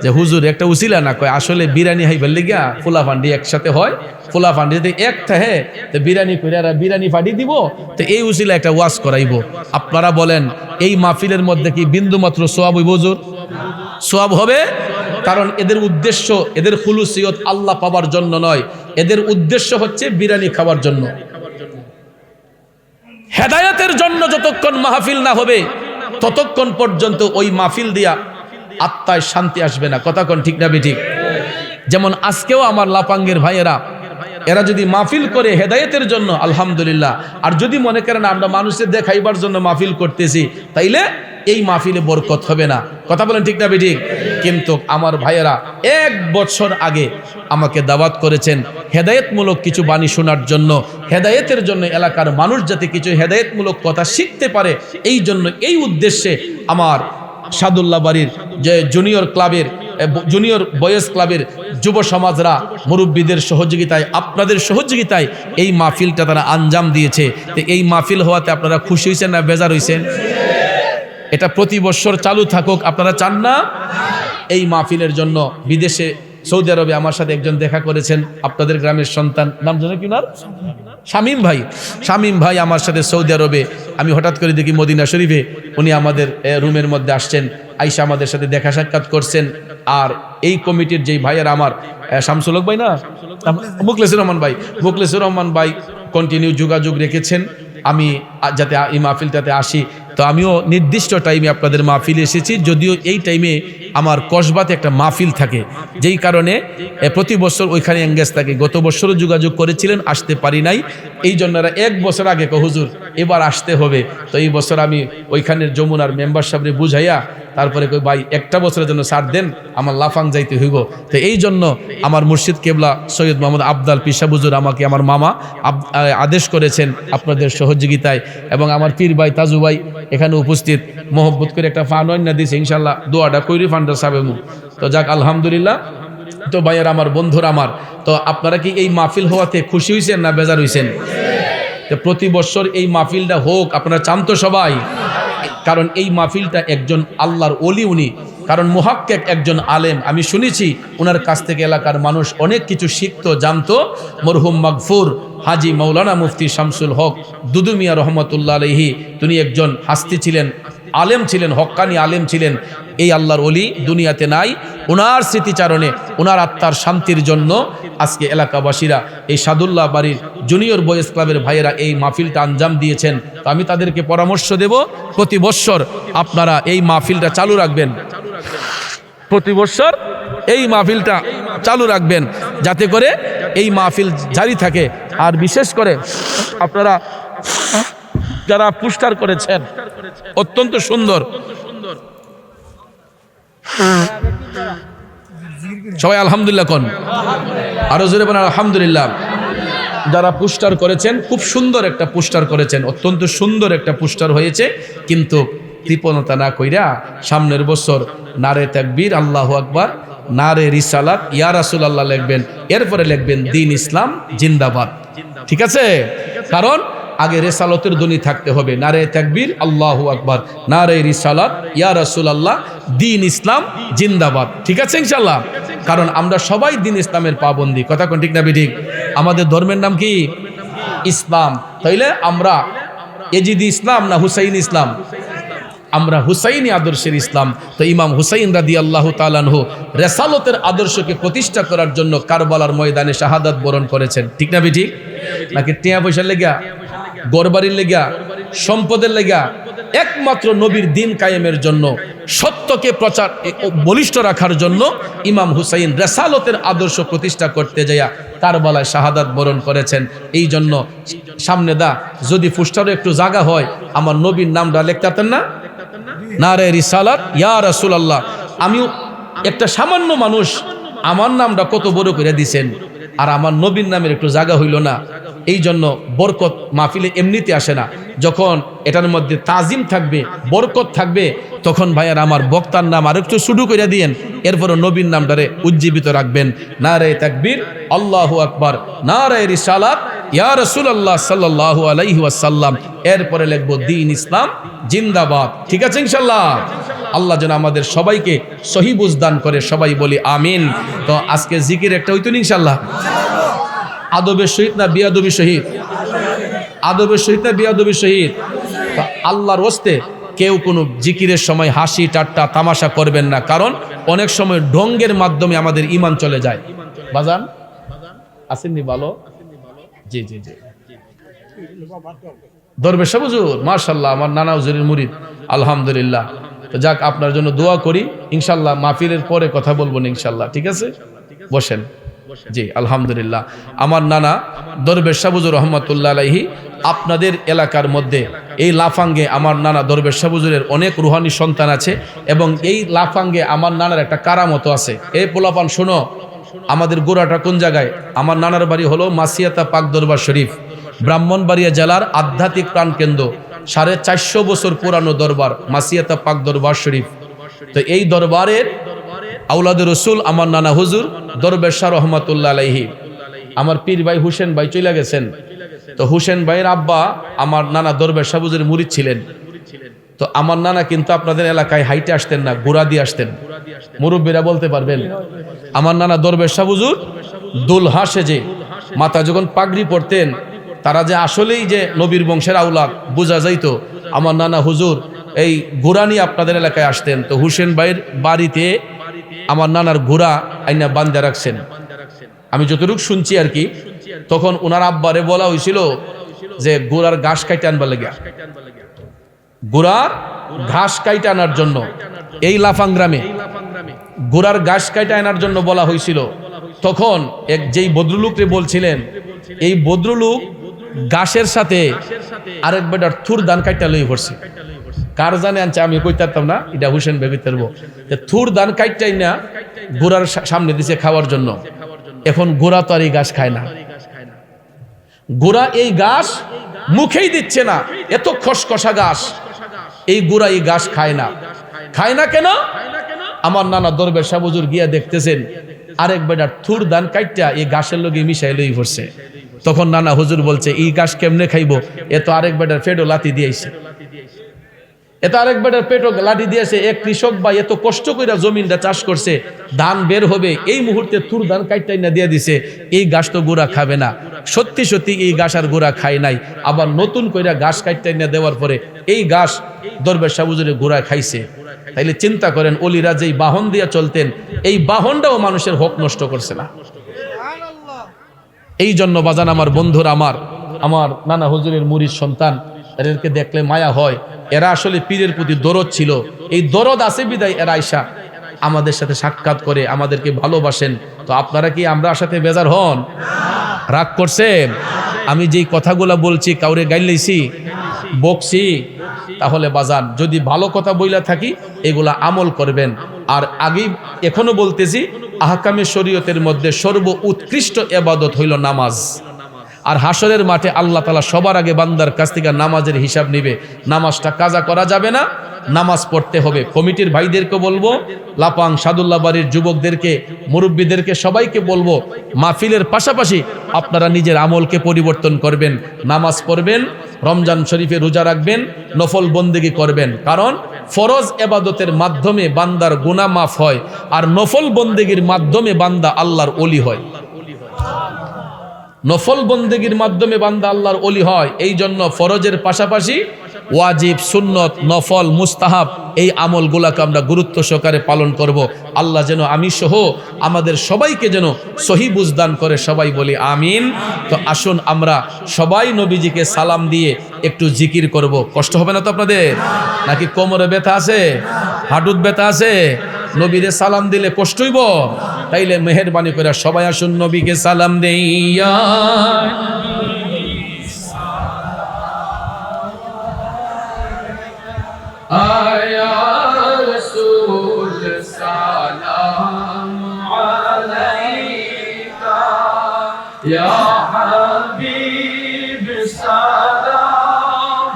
যে হুজুর একটা উসিলা না, কয় আসলে বিরিয়ানি হাইবার লেগিয়া পোলাপান্ডি একসাথে হয়, পোলাপান্ডি যদি এক থাকে তো বিরিয়ানি করে বিরিয়ানি ফাটি দিব, তো এই উসিলা একটা ওয়াজ করাইব। আপনারা বলেন এই মাহফিলের মধ্যে কি বিন্দু মাত্র সোয়াব হইব? হুজুর সোয়াব হবে? কারণ এদের উদ্দেশ্য, এদের খুলুসিয়ত আল্লাহ পাওয়ার জন্য নয়, এদের উদ্দেশ্য হচ্ছে বিরিয়ানি খাওয়ার জন্য। হেদায়েতের জন্য যতক্ষণ মাহফিল না হবে ততক্ষণ পর্যন্ত ওই মাহফিল দিয়া আত্মায় শান্তি আসবে না। কথা কোন ঠিক না ঠিক? যেমন আজকেও আমার লাপাঙ্গের ভাইয়েরা, এরা যদি মাহফিল করে হেদায়েতের জন্য আলহামদুলিল্লাহ, আর যদি মনে করেন আমরা মানুষের দেখাইবার জন্য মাহফিল করতেছি, তাইলে এই মাহফিলে বরকত হবে না। কথা বলেন ঠিক না ঠিক? কিন্তু আমার ভাইয়েরা 1 বছর আগে আমাকে দাওয়াত করেছেন হেদায়েতমূলক কিছু বাণী শোনার জন্য, হেদায়েতের জন্য, এলাকার মানুষ যাতে কিছু হেদায়েতমূলক কথা শিখতে পারে, এই জন্য, এই উদ্দেশ্যে আমার সাদুল্লাহ বাড়ির যে জুনিয়র বয়েজ ক্লাবের যুব সমাজরা মুরব্বীদের সহযোগিতায়, আপনাদের সহযোগিতায় এই মাহফিলটা তারা আঞ্জাম দিয়েছে। তো এই মাহফিল হওয়াতে আপনারা খুশি হয়েছেন না বেজার হয়েছেন? এটা প্রতি বছর চালু থাকুক, আপনারা চান না? এই মাহফিলের জন্য বিদেশে সৌদি আরবে আমার সাথে একজন দেখা করেছেন, আপনাদের গ্রামের সন্তান, নাম জানো কি নার? শামীম ভাই আমার সাথে সৌদি আরবে। আমি হঠাৎ করে দেখি মদিনা শরীফে উনি আমাদের রুমের মধ্যে আসছেন, আইসা আমাদের সাথে দেখা সাক্ষাৎ করছেন। আর এই কমিটির যেই ভাইয়ের আমার শামসুল হক ভাই না, মুখলেসুর রহমান ভাই কন্টিনিউ যোগাযোগ রেখেছেন আমি যাতে এই মাহফিলটাতে আসি। তো আমিও নির্দিষ্ট টাইমে আপনাদের মাহফিলে এসেছি, যদিও এই টাইমে আমার কসবাতে একটা মাহফিল থাকে, যেই কারণে প্রতি বছর ওইখানে এঙ্গেজ থাকে। গত বছরও যোগাযোগ করেছিলেন, আসতে পারি নাই, এই জন্য 1 বছর আগে হুজুর এবার আসতে হবে। তো এই বছর আমি ওইখানের যমুনার মেম্বার সাহেবরে বুঝাইয়া তারপরে কই ভাই একটা বছরের জন্য ছাড় দেন, আমার লাফাং যাইতে হইব। তো এই জন্য আমার মুর্শিদ কেবলা সৈয়দ মোহাম্মদ আবদাল পিসাব হুজুর আমাকে আমার মামা আদেশ করেছেন আপনাদের সহযোগিতায়, এবং আমার পীর ভাই তাজু ভাই এখানে উপস্থিত মহব্বত করে একটা ফান না দিয়েছে, ইনশাল্লাহ দোয়াটা কইরি ফান্ডার সাহেব। তো যাক আলহামদুলিল্লাহ। তো ভাইয়ের আমার, বন্ধুরা আমার, তো আপনারা কি এই মাহফিল হওয়াতে খুশি হয়েছেন না বেজার হয়েছেন? তো প্রতি বছর এই মাহফিলটা হোক, আপনারা চান তো সবাই? কারণ এই মাহফিলটা একজন আল্লাহর ওলি উনি, কারণ মুহাক্কিক একজন আলেম, আমি শুনেছি ওনার কাছ থেকে এলাকার মানুষ অনেক কিছু শিখতো, জানতো। মরহুম মাগফুর হাজি মৌলানা মুফতি শামসুল হক দুদু মিয়া রহমতুল্লাহ আলাইহি, তিনি একজন হাস্তি ছিলেন, আলেম ছিলেন, হক্কানি আলেম ছিলেন। এই আল্লাহর ওলি দুনিয়াতে নাই, ওনার স্মৃতিচারণে, ওনার আত্মার শান্তির জন্য আজকে এলাকাবাসীরা, এই সাদুল্লাহ বাড়ির জুনিয়র বয়েজ ক্লাবের ভাইয়েরা এই মাহফিলটা আঞ্জাম দিয়েছেন। তো আমি তাদেরকে পরামর্শ দেব, প্রতি বছর আপনারা এই মাহফিলটা চালু রাখবেন, প্রতি বছর এই মাহফিলটা চালু রাখবেন যাতে করে এই মাহফিল জারি থাকে। আর বিশেষ করে আপনারা যারা পোস্টার করেছেন অত্যন্ত সুন্দর, সবাই আলহামদুলিল্লাহ কোন, আরো জোরে বলেন আলহামদুলিল্লাহ। যারা পোস্টার করেছেন খুব সুন্দর একটা পোস্টার করেছেন, অত্যন্ত সুন্দর একটা পোস্টার হয়েছে, কিন্তু কৃপণতা না কইরা সামনের বছর নারে তাকবীর আল্লাহু আকবার, নারে রিসালাত ইয়া রাসূলুল্লাহ লিখবেন, এরপরে লিখবেন দ্বীন ইসলাম জিন্দাবাদ। ঠিক আছে? কারণ আগে রিসালাতের ধ্বনি থাকতে হবে, নারে তাকবীর আল্লাহু আকবার, নারে রিসালাত ইয়া রাসূলুল্লাহ, দ্বীন ইসলাম জিন্দাবাদ। ঠিক আছে ইনশাআল্লাহ? কারণ আমরা সবাই দ্বীন ইসলামের পাবন্দী, কথা কোন ঠিক না বেঠিক? আমাদের ধর্মের নাম কি? ইসলাম। তাইলে আমরা এজিদি ইসলাম না হুসাইন ইসলাম? আমরা হুসাইনি আদর্শের ইসলাম। তো ইমাম হুসাইন রাদিয়াল্লাহু তাআলা আনহু রিসালাতের আদর্শকে প্রতিষ্ঠা করার জন্য কারবালার ময়দানে শাহাদাত বরণ করেছেন। ঠিক না বেঠিক? নাকি টিয়া পয়সার লেগা, গরবাড়ির লেগা, সম্পদের লেগা? একমাত্র নবীর দ্বীন কায়েমের জন্য, সত্যকে প্রচার বলিষ্ঠ রাখার জন্য ইমাম হুসাইন রিসালাতের আদর্শ প্রতিষ্ঠা করতে যাইয়া কারবালায় শাহাদাত বরণ করেছেন। এই জন্য সামনে যদি পোস্টারে একটু জায়গা হয় আমার নবীর নামটা লিখতেন না, নারে রিসালাত ইয়া রাসূলুল্লাহ। আমিও একটা সামান্য মানুষ, আমার নামটা কত বড় করে দিছেন, আর আমার নবীর নামের একটু জায়গা হইল না। এই জন্য বরকত মাহফিলে এমনিতে আসে না, যখন এটার মধ্যে তাজিম থাকবে, বরকত থাকবে, তখন ভাইয়ার আমার বক্তার নাম আর একটু শুরু করে দিয়েন, এরপর নবীর নামটারে উজ্জীবিত রাখবেন। নারে তাকবীর আল্লাহু আকবার, নারে রিসালাত ইয়া রাসূলুল্লাহ সাল্লাল্লাহু আলাইহি ওয়াসাল্লাম, এরপরে লিখবো দ্বীন ইসলাম জিন্দাবাদ। ঠিক আছে ইনশাআল্লাহ? আল্লাহ যেন আমাদের সবাইকে সহি বুঝ দান করে, সবাই বলি আমিন। তো আজকে জিকির একটা হইতো ইনশাআল্লাহ? আদবের সহিত না বিয়াদবি সহিত? আদবের সহিত না বিয়াদবি সহিত? আল্লাহর ওয়াস্তে কেউ কোনো জিকিরের সময় হাসি ঠাট্টা তামাশা করবেন না, কারণ অনেক সময় ঢঙ্গের মাধ্যমে আমাদের ঈমান চলে যায়। বাজান আসেননি ভালো? জি জি জি। দরবেশ সাহেব হুজুর মাশাআল্লাহ আমার নানা হুজুরের মুরিদ, আলহামদুলিল্লাহ। তো যাক, আপনার জন্য দোয়া করি, ইনশাআল্লাহ মাহফিলের পরে কথা বলবো ইনশাআল্লাহ। ঠিক আছে, বসেন। জি আলহামদুলিল্লাহ। আমার নানা দরবেশ সাহেব হুজুর রহমাতুল্লাহ আলাইহি আপনাদের এলাকার মধ্যে এই লাফাঙ্গে আমার নানা দরবেশ সাহেব হুজুরের অনেক রুহানি সন্তান আছে, এবং এই লাফাঙ্গে আমার নানার একটা কারামত আছে। এই পোলাপান শোনো, আমাদের গোড়াটা কোন জায়গায়? আমার নানার বাড়ি হলো মাসিয়াতা পাক দরবার শরীফ, ব্রাহ্মণবাড়িয়া জেলার আধ্যাত্মিক প্রাণকেন্দ্র, 450 বছর পুরানো দরবার মাসিয়াতা পাক দরবার শরীফ। তো এই দরবারের আওলাদে রসুল আমার নানা হুজুর দরবেশ শাহ রহমাতুল্লাহ আলাইহি, আমার পীর ভাই হুসেন ভাই চলে গেছেন। তো হুসেন ভাইয়ের আব্বা আমার নানা দরবেশ শাহ হুজুরের মুরিদ ছিলেন। তো আমার নানা কিন্তু আপনাদের এলাকায় হাইটে আসতেন না, ঘোড়া দিয়ে আসতেন। মুরব্বীরা বলতে পারবেন, আমার নানা দরবেশ শাহ হুজুর দুলহা সেজে মাথা যখন পাগড়ি পরতেন, তারা যে আসলেই যে নবীর বংশের আওলাদ বোঝা যাইতো। আমার নানা হুজুর এই ঘোড়া নিয়ে আপনাদের এলাকায় আসতেন। তো হুসেন ভাইয়ের বাড়িতে আমার নানার ঘোড়া আইনা বান্ধা রাখছেন, আমি যতটুকু শুনছি আর কি। তখন ওনার আব্বারে বলা হয়েছিল যে ঘোড়ার ঘাস কাইটে আনবার লেগে, ঘোড়ার ঘাস কাইটে আনার জন্য এই লাফাং গ্রামে ঘোড়ার ঘাস কাইটে আনার জন্য বলা হয়েছিল। তখন যেই ভদ্রলোককে বলছিলেন, এই ভদ্রলোক ঘাসের সাথে আরেক বেটার থুর দান কাইটা লই পড়ছে। কার জানে আনছে আমি কইতে পারতাম না, এটা হুসেন ভেবে পারবো। থুর দান কাইটাই না ঘোড়ার সামনে দিছে খাওয়ার জন্য। এখন ঘোড়া তো আর এই ঘাস খায় না, ঘোড়া এই ঘাস মুখেই দিচ্ছে না, এত খসখসা ঘাস, এই ঘোড়া এই ঘাস খায় না। খায় না কেন? আমার নানা দরবেশ শাহ হুজুর গিয়া দেখতেছেন আরেক বেটার থুর দান কাইটা এই ঘাসের লগে মিশাই লই পড়ছে। তখন নানা হুজুর বলছে, এই ঘাস কেমনে খাইবো? এ তো আরেক বেটার পেটও লাথি দিয়েছে, এত আরেক বেটার পেটও লাঠি দিয়েছে। এক কৃষক ভাই এত কষ্ট করে জমিনটা চাষ করছে, ধান বের হবে, এই মুহূর্তে থুর ধান কাইটাই না দিয়ে দিছে। এই ঘাস তো গোড়া খাবে না। সত্যি সত্যি এই ঘাস আর গোড়া খায় নাই, আবার নতুন করে ঘাস কাইটাই না দেওয়ার পরে এই ঘাস দরবেশ শাহ হুজুরের গোড়া খাইছে। তাইলে চিন্তা করেন, অলিরা যেই বাহন দিয়ে চলতেন, এই বাহনটাও মানুষের হক নষ্ট করছে না। এই জন্য বাজান আমার বন্ধুরা, আমার নানা হুজুরের মুরিদ সন্তান, এদেরকে দেখলে মায়া হয়। এরা আসলে পীরের প্রতি দরদ ছিল, এই দরদ আছে বিদায় এরা আইসা আমাদের সাথে সাক্ষাৎ করে, আমাদেরকে ভালোবাসেন। তো আপনারা কি আমরা সাথে বেজার হন? রাগ করছেন? আমি যেই কথাগুলা বলছি কাউরে গাইলেছি, বকছি, তাহলে বাজান যদি ভালো কথা বইলা থাকি এগুলা আমল করবেন। আর আগেই এখনো বলতেছি, আহকামে শরীয়তের মধ্যে সর্ব উৎকৃষ্ট ইবাদত হইল নামাজ। আর হাসরের মাঠে আল্লাহ তাআলা সবার আগে বান্দার কাছ থেকে নামাজের হিসাব নিবে। নামাজটা কাজা করা যাবে না, নামাজ পড়তে হবে। কমিটির ভাইদেরকে বলবো, লাপাং সাদুল্লাহ বাড়ির যুবকদেরকে, মুরব্বীদেরকে সবাইকে বলবো, মাহফিলের পাশাপাশি আপনারা নিজের আমলকে পরিবর্তন করবেন। নামাজ পড়বেন, রমজান শরীফে রোজা রাখবেন, নফল বন্দেগী করবেন। কারণ ফরজ ইবাদতের মাধ্যমে বান্দার গুনাহ মাফ হয়, আর নফল বন্দেগীর মাধ্যমে বান্দা আল্লাহর ওলি হয়। নফল বন্দেগীর মাধ্যমে বান্দা আল্লাহর ওলি হয়। এই জন্য ফরজের পাশাপাশি ওয়াজিব, সুন্নত, নফল, মুস্তাহাব এই আমলগুলাকে আমরা গুরুত্ব সহকারে পালন করব। আল্লাহ যেন আমি সহ আমাদের সবাইকে যেন সহি বুঝদান করে, সবাই বলি আমিন। তো আসুন আমরা সবাই নবীজিকে সালাম দিয়ে একটু জিকির করব। কষ্ট হবে না তো আপনাদের? নাকি কোমরে ব্যথা আছে, হাঁটুত ব্যথা আছে? নবীরে সালাম দিলে কষ্ট হইব? তাইলে মেহেরবানি করে সবাই আসুন নবীকে সালাম দেইয়া। আয়া রাসূল সালাম আলাইকা ইয়া হাবিব সালাম।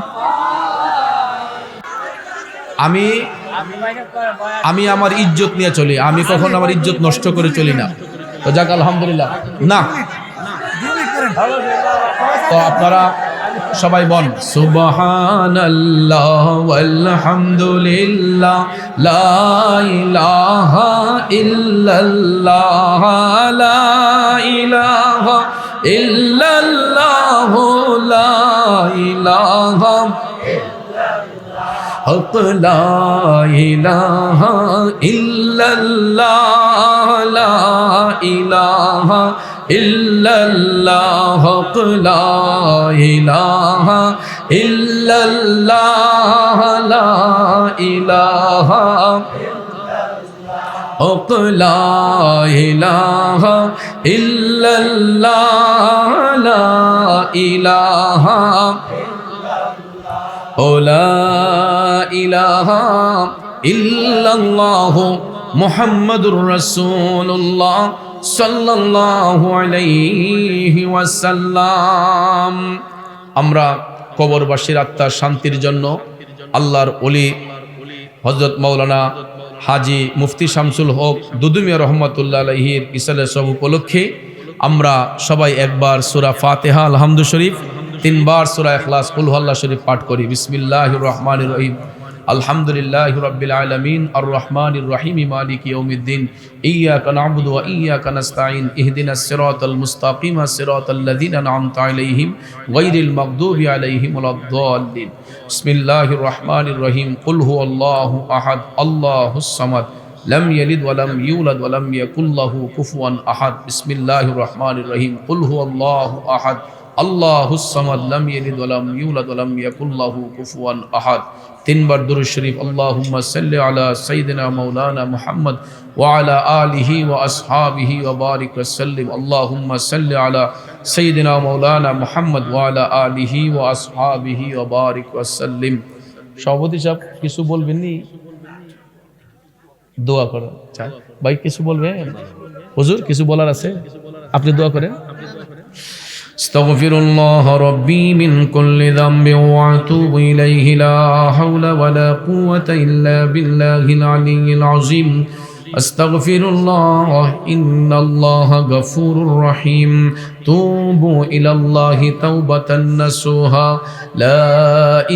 আমি আমার ইজ্জত নিয়ে চলি, আমি কখনো আমার ইজ্জত নষ্ট করে চলি না। তো যাক আলহামদুলিল্লাহ। না তো আপনারা সবাই বল সুবহানাল্লাহ ওয়ালহামদুলিল্লাহ লা ইলাহা ইল্লাল্লাহ লা ইলাহা ইল্লাল্লাহ লা ইলাহা হক লা ইলাহা ইল্লাল্লাহ লা ইলাহা ইল্লাল্লাহ হক লা ইলাহা ইল্লাল্লাহ লা ইলাহা হক লা ইলাহা ইল্লাল্লাহ লা ইলাহা লা ইলাহা ইল্লাল্লাহ মুহাম্মাদুর রাসূলুল্লাহ সাল্লাল্লাহু আলাইহি ওয়াসাল্লাম। আমরা কবরবাসীর আত্মার শান্তির জন্য আল্লাহর ওলি হযরত মাওলানা হাজী মুফতি শামসুল হক দুদুমিয়া রহমাতুল্লাহ আলাইহির ইসালের সব উপলক্ষে আমরা সবাই একবার সূরা ফাতিহা, আলহামদু শরীফ, তিনবার সূরা ইখলাস, কুল হুয়াল্লাহ শরীফ পাঠ করি। বিসমিল্লাহির রহমানির রহিম। আলহামদুলিল্লাহি রাব্বিল আলামিন আর রহমানির রহিম মালিকি ইয়াউমিদ্দিন ইয়্যাকা না'বুদু ওয়া ইয়্যাকা নাস্তাঈন ইহদিনাস সিরাতাল মুস্তাকিম সিরাতাল লাযিনা আন'আমতা আলাইহিম গায়রিল মাগদুবি আলাইহিম ওয়ালাদ-দাল্লিন। বিসমিল্লাহির রহমানির রহিম। কুল হুয়াল্লাহু আহাদ আল্লাহুস সামাদ লাম ইয়ালিদ ওয়া লাম ইউলাদ ওয়া লাম ইয়াকুল লাহু কুফুয়ান আহাদ। বিসমিল্লাহির রহমানির রহিম। কুল হুয়াল্লাহু আহাদ আল্লাহুস সামাদ লাম ইয়ালিদ ওয়া লাম ইউলাদ ওয়া লাম ইয়াকুল লাহু কুফুয়ান আহাদ। তিনবার দুরূদ শরীফ। আল্লাহুম্মা সাল্লি আলা সাইয়্যিদিনা মাওলানা মুহাম্মদ ওয়া আলা আলিহি ওয়া আসহাবিহি ওয়া বারিক ওয়া সাল্লিম। আল্লাহুম্মা সাল্লি আলা সাইয়্যিদিনা মাওলানা মুহাম্মদ ওয়া আলা আলিহি ওয়া আসহাবিহি ওয়া বারিক ওয়া সাল্লিম। সভাপতি সাহেব কিছু বলবেন নি? দোয়া করেন। ভাই কিছু বলবেন? হুজুর কিছু বলার আছে? আপনি দোয়া করেন। আস্তাগফিরুল্লাহ রাব্বি মিন কুল্লি যামবিন ওয়া আতুবু ইলাইহি লা হাওলা ওয়া লা কুওয়াতা ইল্লা বিল্লাহিল আলিয়্যিল আযীম। আস্তাগফিরুল্লাহ ইন্নাল্লাহা গফুরুর রহিম। তুবু ইলাল্লাহি তাওবাতান নাসুহা। লা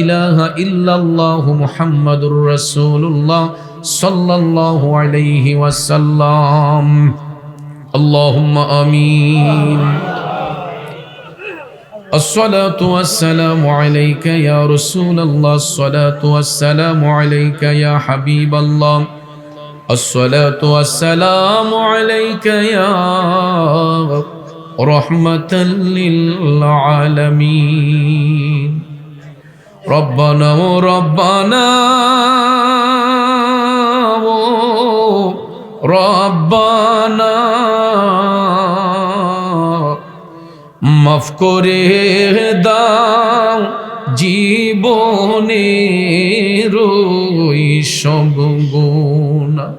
ইলাহা ইল্লাল্লাহু মুহাম্মাদুর রাসূলুল্লাহ সাল্লাল্লাহু আলাইহি ওয়াসাল্লাম। আল্লাহুম্মা আমিন। الصلاة والسلام عليك يا رسول الله، الصلاة والسلام عليك يا حبيب الله، الصلاة والسلام عليك يا رحمة للعالمين. ربنا وربنا ربنا মাফ করে দাও জীবনের ওই সব গুনাহ,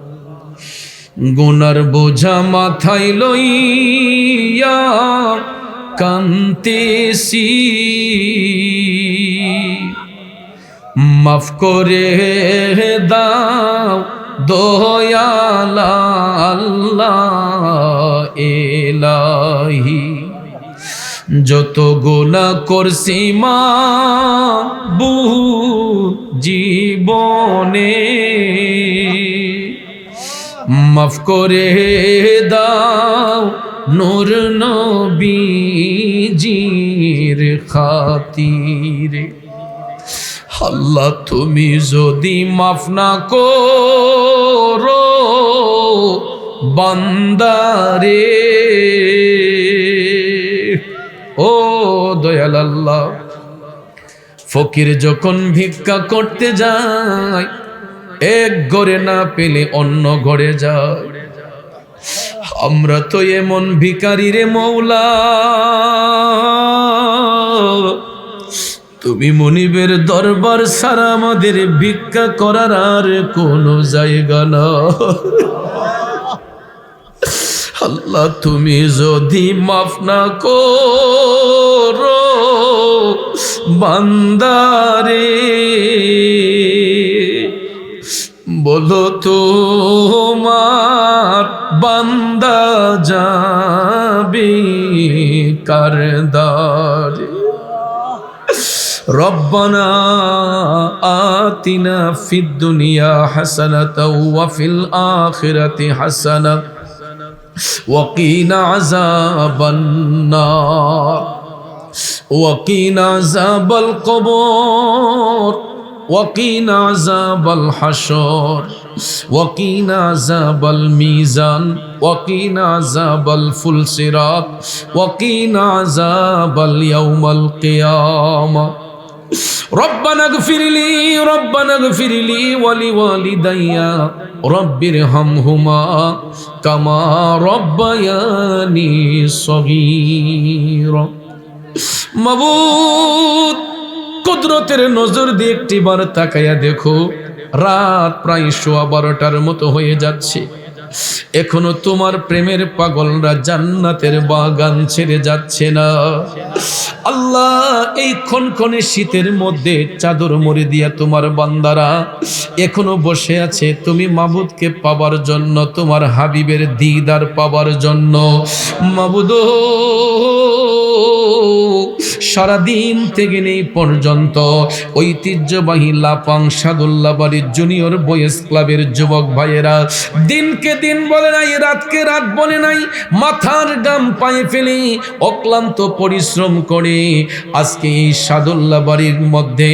গুনার বোঝা মাথায় লইয়া কান্তেছি। মাফ করে দাও দয়াল আল্লাহ ইলাহি, যত গুনাহ করছি মাবুদ জীবনে, মাফ করে দাও নূর নবীজির খাতিরে। আল্লাহ তুমি যদি মাফ না করো বান্দারে, ও দয়াল আল্লাহ, ফকির যখন ভিক্ষা করতে যায় এক ঘরে না পেলে অন্য ঘরে যায়। আমরা তো এমন ভিখারি রে মৌলা, তুমি মনিবের দরবার ছাড়া আমাদের ভিক্ষা করার আর কোনো জায়গা না। আল্লাহ তুমি যদি মাফ না করো বান্দারে, বলো তোমার বান্দা যাবে কার দ্বারে। রব্বানা আতিনা ফিদ দুনিয়া হাসানাতাও ওয়া ফিল আখিরাতি হাসানাত ওয়া কিনা আযাবান নার ওয়া কিনা আযাবাল কবর ওয়া কিনা আযাবাল হাশর ওয়া কিনা আযাবাল মিজান ওয়া কিনা আযাবাল ফুলসিরাত ওয়া কিনা আযাবাল ইয়াউমাল কিয়ামা। ربنا اغفر لي ولوالدي رب ارحمهما كما ربياني صغيرا। মাবুদ কুদরতের নজর দিয়ে একটিবার তাকায়া দেখো, রাত প্রায় 12:15টার মতো হয়ে যাচ্ছে, এখনো তোমার প্রেমের পাগলরা জান্নাতের বাগান ছেড়ে যাচ্ছে না। আল্লাহ এই খনখনে শীতের মধ্যে চাদর মুড়ি দিয়া তোমার বান্দারা এখনো বসে আছে তুমি মাবুদকে পাবার জন্য, তোমার হাবিবের দিদার পাবার জন্য। মাবুদ সারাদিন থেকে নেই পর্যন্ত ঐতিহ্যবাহী লাপাং সাদুল্লাহ বাড়ির জুনিয়র বয়েজ ক্লাবের যুবক ভাইয়েরা দিনকে দিন বলে নাই, রাতকে রাত বলে নাই, মাথার গাম পায়ে ফেলে অক্লান্ত পরিশ্রম করে আজকে এই সাদুল্লাহ বাড়ির মধ্যে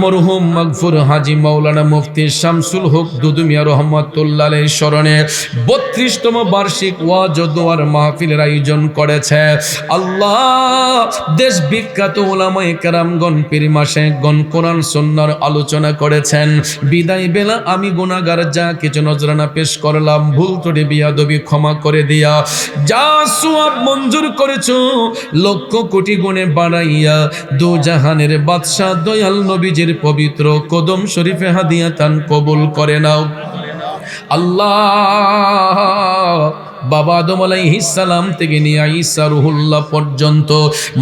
মরহুম মাগফুর হাজী মাওলানা মুফতি শামসুল হক দুদু মিয়া রহমাতুল্লাহ আলাইহির স্মরণে 32তম বার্ষিক ওয়াজ ও দোয়ার মাহফিলের আয়োজন করেছে। আল্লাহ দেশ বিখ্যাত উলামায়ে কেরামগণ পীর মাশায়েখগণ কোরআন সুন্নাহর আলোচনা করেছেন। বিদায় বেলা আমি গুনাহগার যা কিছু নজরানা পেশ করলাম, ভুল ত্রুটি বিয়াদবি ক্ষমা করে দিয়া, যা সওয়াব মঞ্জুর করেছো লক্ষ কোটি গুণে বাড়াইয়া দু জাহানের বাদশা দয়াল নবীজির পবিত্র কদম শরীফে হাদিয়াতান কবুল করে নাও। আল্লাহ বাবা আদম আলাইহিস সালাম থেকে নিয়ে ঈসা রুহুল্লাহ পর্যন্ত,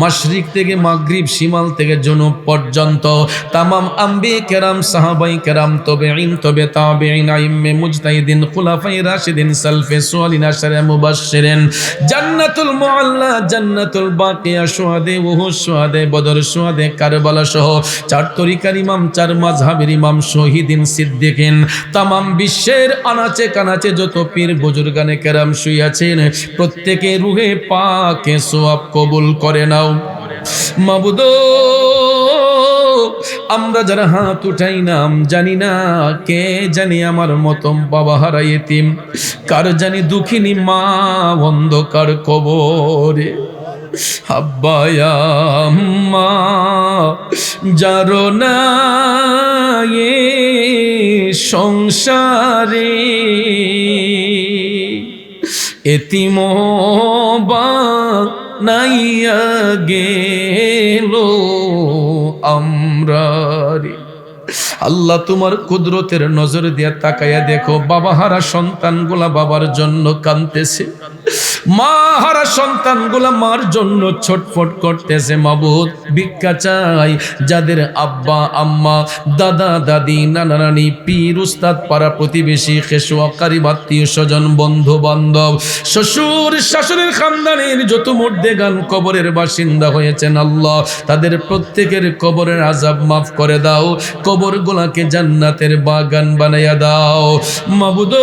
মাশরিক থেকে মাগরিব, শিমাল থেকে জুনুব পর্যন্ত তামাম আম্বিয়া কেরাম, সাহাবাই কেরাম, তাবেঈন, তবে তাবেঈন, আইম্মে মুজতাহিদিন, খুলাফায়ে রাশিদিন, সালফে সালিহিন, আশারে মুবাশশিরিন, জান্নাতুল মুআল্লা, জান্নাতুল বাকিয়া, শুহাদে উহুদ, শুহাদে বদর, শুহাদে কারবালা সহ চার তরিকার ইমাম, চার মাযহাবের ইমাম, শহীদিন, সিদ্দিকিন, তামাম বিশ্বের আনাচে কানাচে যত পীর বুজুর্গানে কেরাম শুইয়াছেন প্রত্যেকে রুহে পাকে সওয়াব কবুল করে নাও। মাবুদ আমরা যারা হাত উঠাই নাম জানি না কে জানি আমার মতম বাবা হারা ইতিম, কার জানি দুঃখিনী মা অন্ধকার কবরে, আব্বা আম্মা যারো না এ সংসারে, এতিম বা নাইয়া গেল আমরারে। আল্লাহ তোমার কুদরতের নজর দিয়া তাকাইয়া দেখো, বাবা হারা সন্তানগুলা বাবার জন্য কাঁদতেছে, মা হারা সন্তানগুলা মার জন্য ছটফট করতেছে। মাবুদ, ভিক্ষা চাই যাদের আব্বা আম্মা দাদা দাদি নানা নানি পীর উস্তাদ পাড়া প্রতিবেশী খেসোয়া কারিব আত্মীয় স্বজন বন্ধু বান্ধব শ্বশুর শাশুড়ির খানদানের যত মুর্দেগান কবরের বাসিন্দা হয়েছেন আল্লাহ, তাদের প্রত্যেকের কবরের আযাব মাফ করে দাও, কবরগুলাকে জান্নাতের বাগান বানাইয়া দাও। মাবুদ,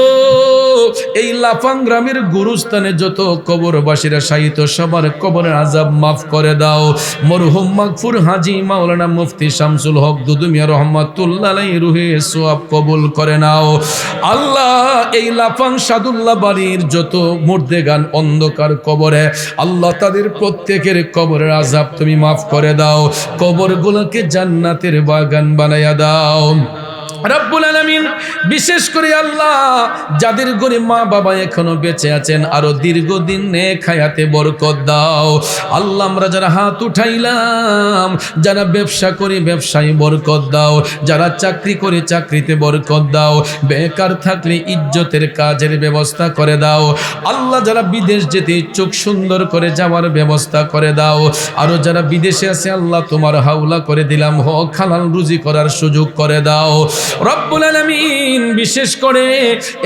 এই লাফাং গ্রামের গুরুস্থানে যত কবরবাসীরা শায়িত সবার কবরের আযাব মাফ করে দাও। মরহুম মাগফুর হাজী মাওলানা মুফতি শামসুল হক দুদু মিয়া রহমাতুল্লাহ আলাইহি রুহে সওয়াব কবুল করে নাও। আল্লাহ, এই লাফাং সাদুল্লাহ বাড়ির যত মুর্দেগান অন্ধকার কবরে আল্লাহ, তাদের প্রত্যেকের কবরের আযাব তুমি মাফ করে দাও, কবরগুলোকে জান্নাতের বাগান বানাইয়া দাও রব্বুল আলামিন। বিশেষ করে আল্লাহ, যাদের ঘরে মা বাবা এখনো বেঁচে আছেন আরো দীর্ঘদিন নেক হায়াতে বরকত দাও। আল্লাহ, আমরা যারা হাত উঠাইলাম, যারা ব্যবসা করি ব্যবসায় বরকত দাও, যারা চাকরি করে চাকরিতে বরকত দাও, বেকার থাকলে ইজ্জতের কাজের ব্যবস্থা করে দাও। আল্লাহ, যারা বিদেশ যেতে ইচ্ছুক সুন্দর করে যাওয়ার ব্যবস্থা করে দাও। আরো যারা বিদেশে আছে আল্লাহ, তোমার হাওলা করে দিলাম, হক হালাল রুজি করার সুযোগ করে দাও রব্বুল আলামিন। বিশেষ করে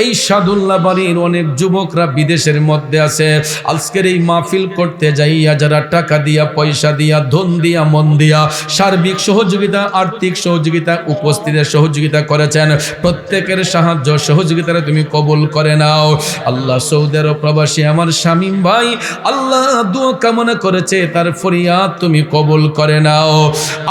এই সাদুল্লাহ বাড়ির অনেক যুবকরা বিদেশের মধ্যে আছে, আজকের এই মাহফিল করতে যাইয়া যারা টাকা দিয়া পয়সা দিয়া ধন দিয়া মন দিয়া সার্বিক সহযোগিতা আর্থিক সহযোগিতা উপস্থিতের সহযোগিতা করেছেন, প্রত্যেকের সাহায্য সহযোগিতারে তুমি কবুল করে নাও। আল্লাহ, সৌদি আরব প্রবাসী আমার শামীম ভাই আল্লাহ দোয়া কামনা করেছে, তার ফরিয়াদ তুমি কবুল করে নাও।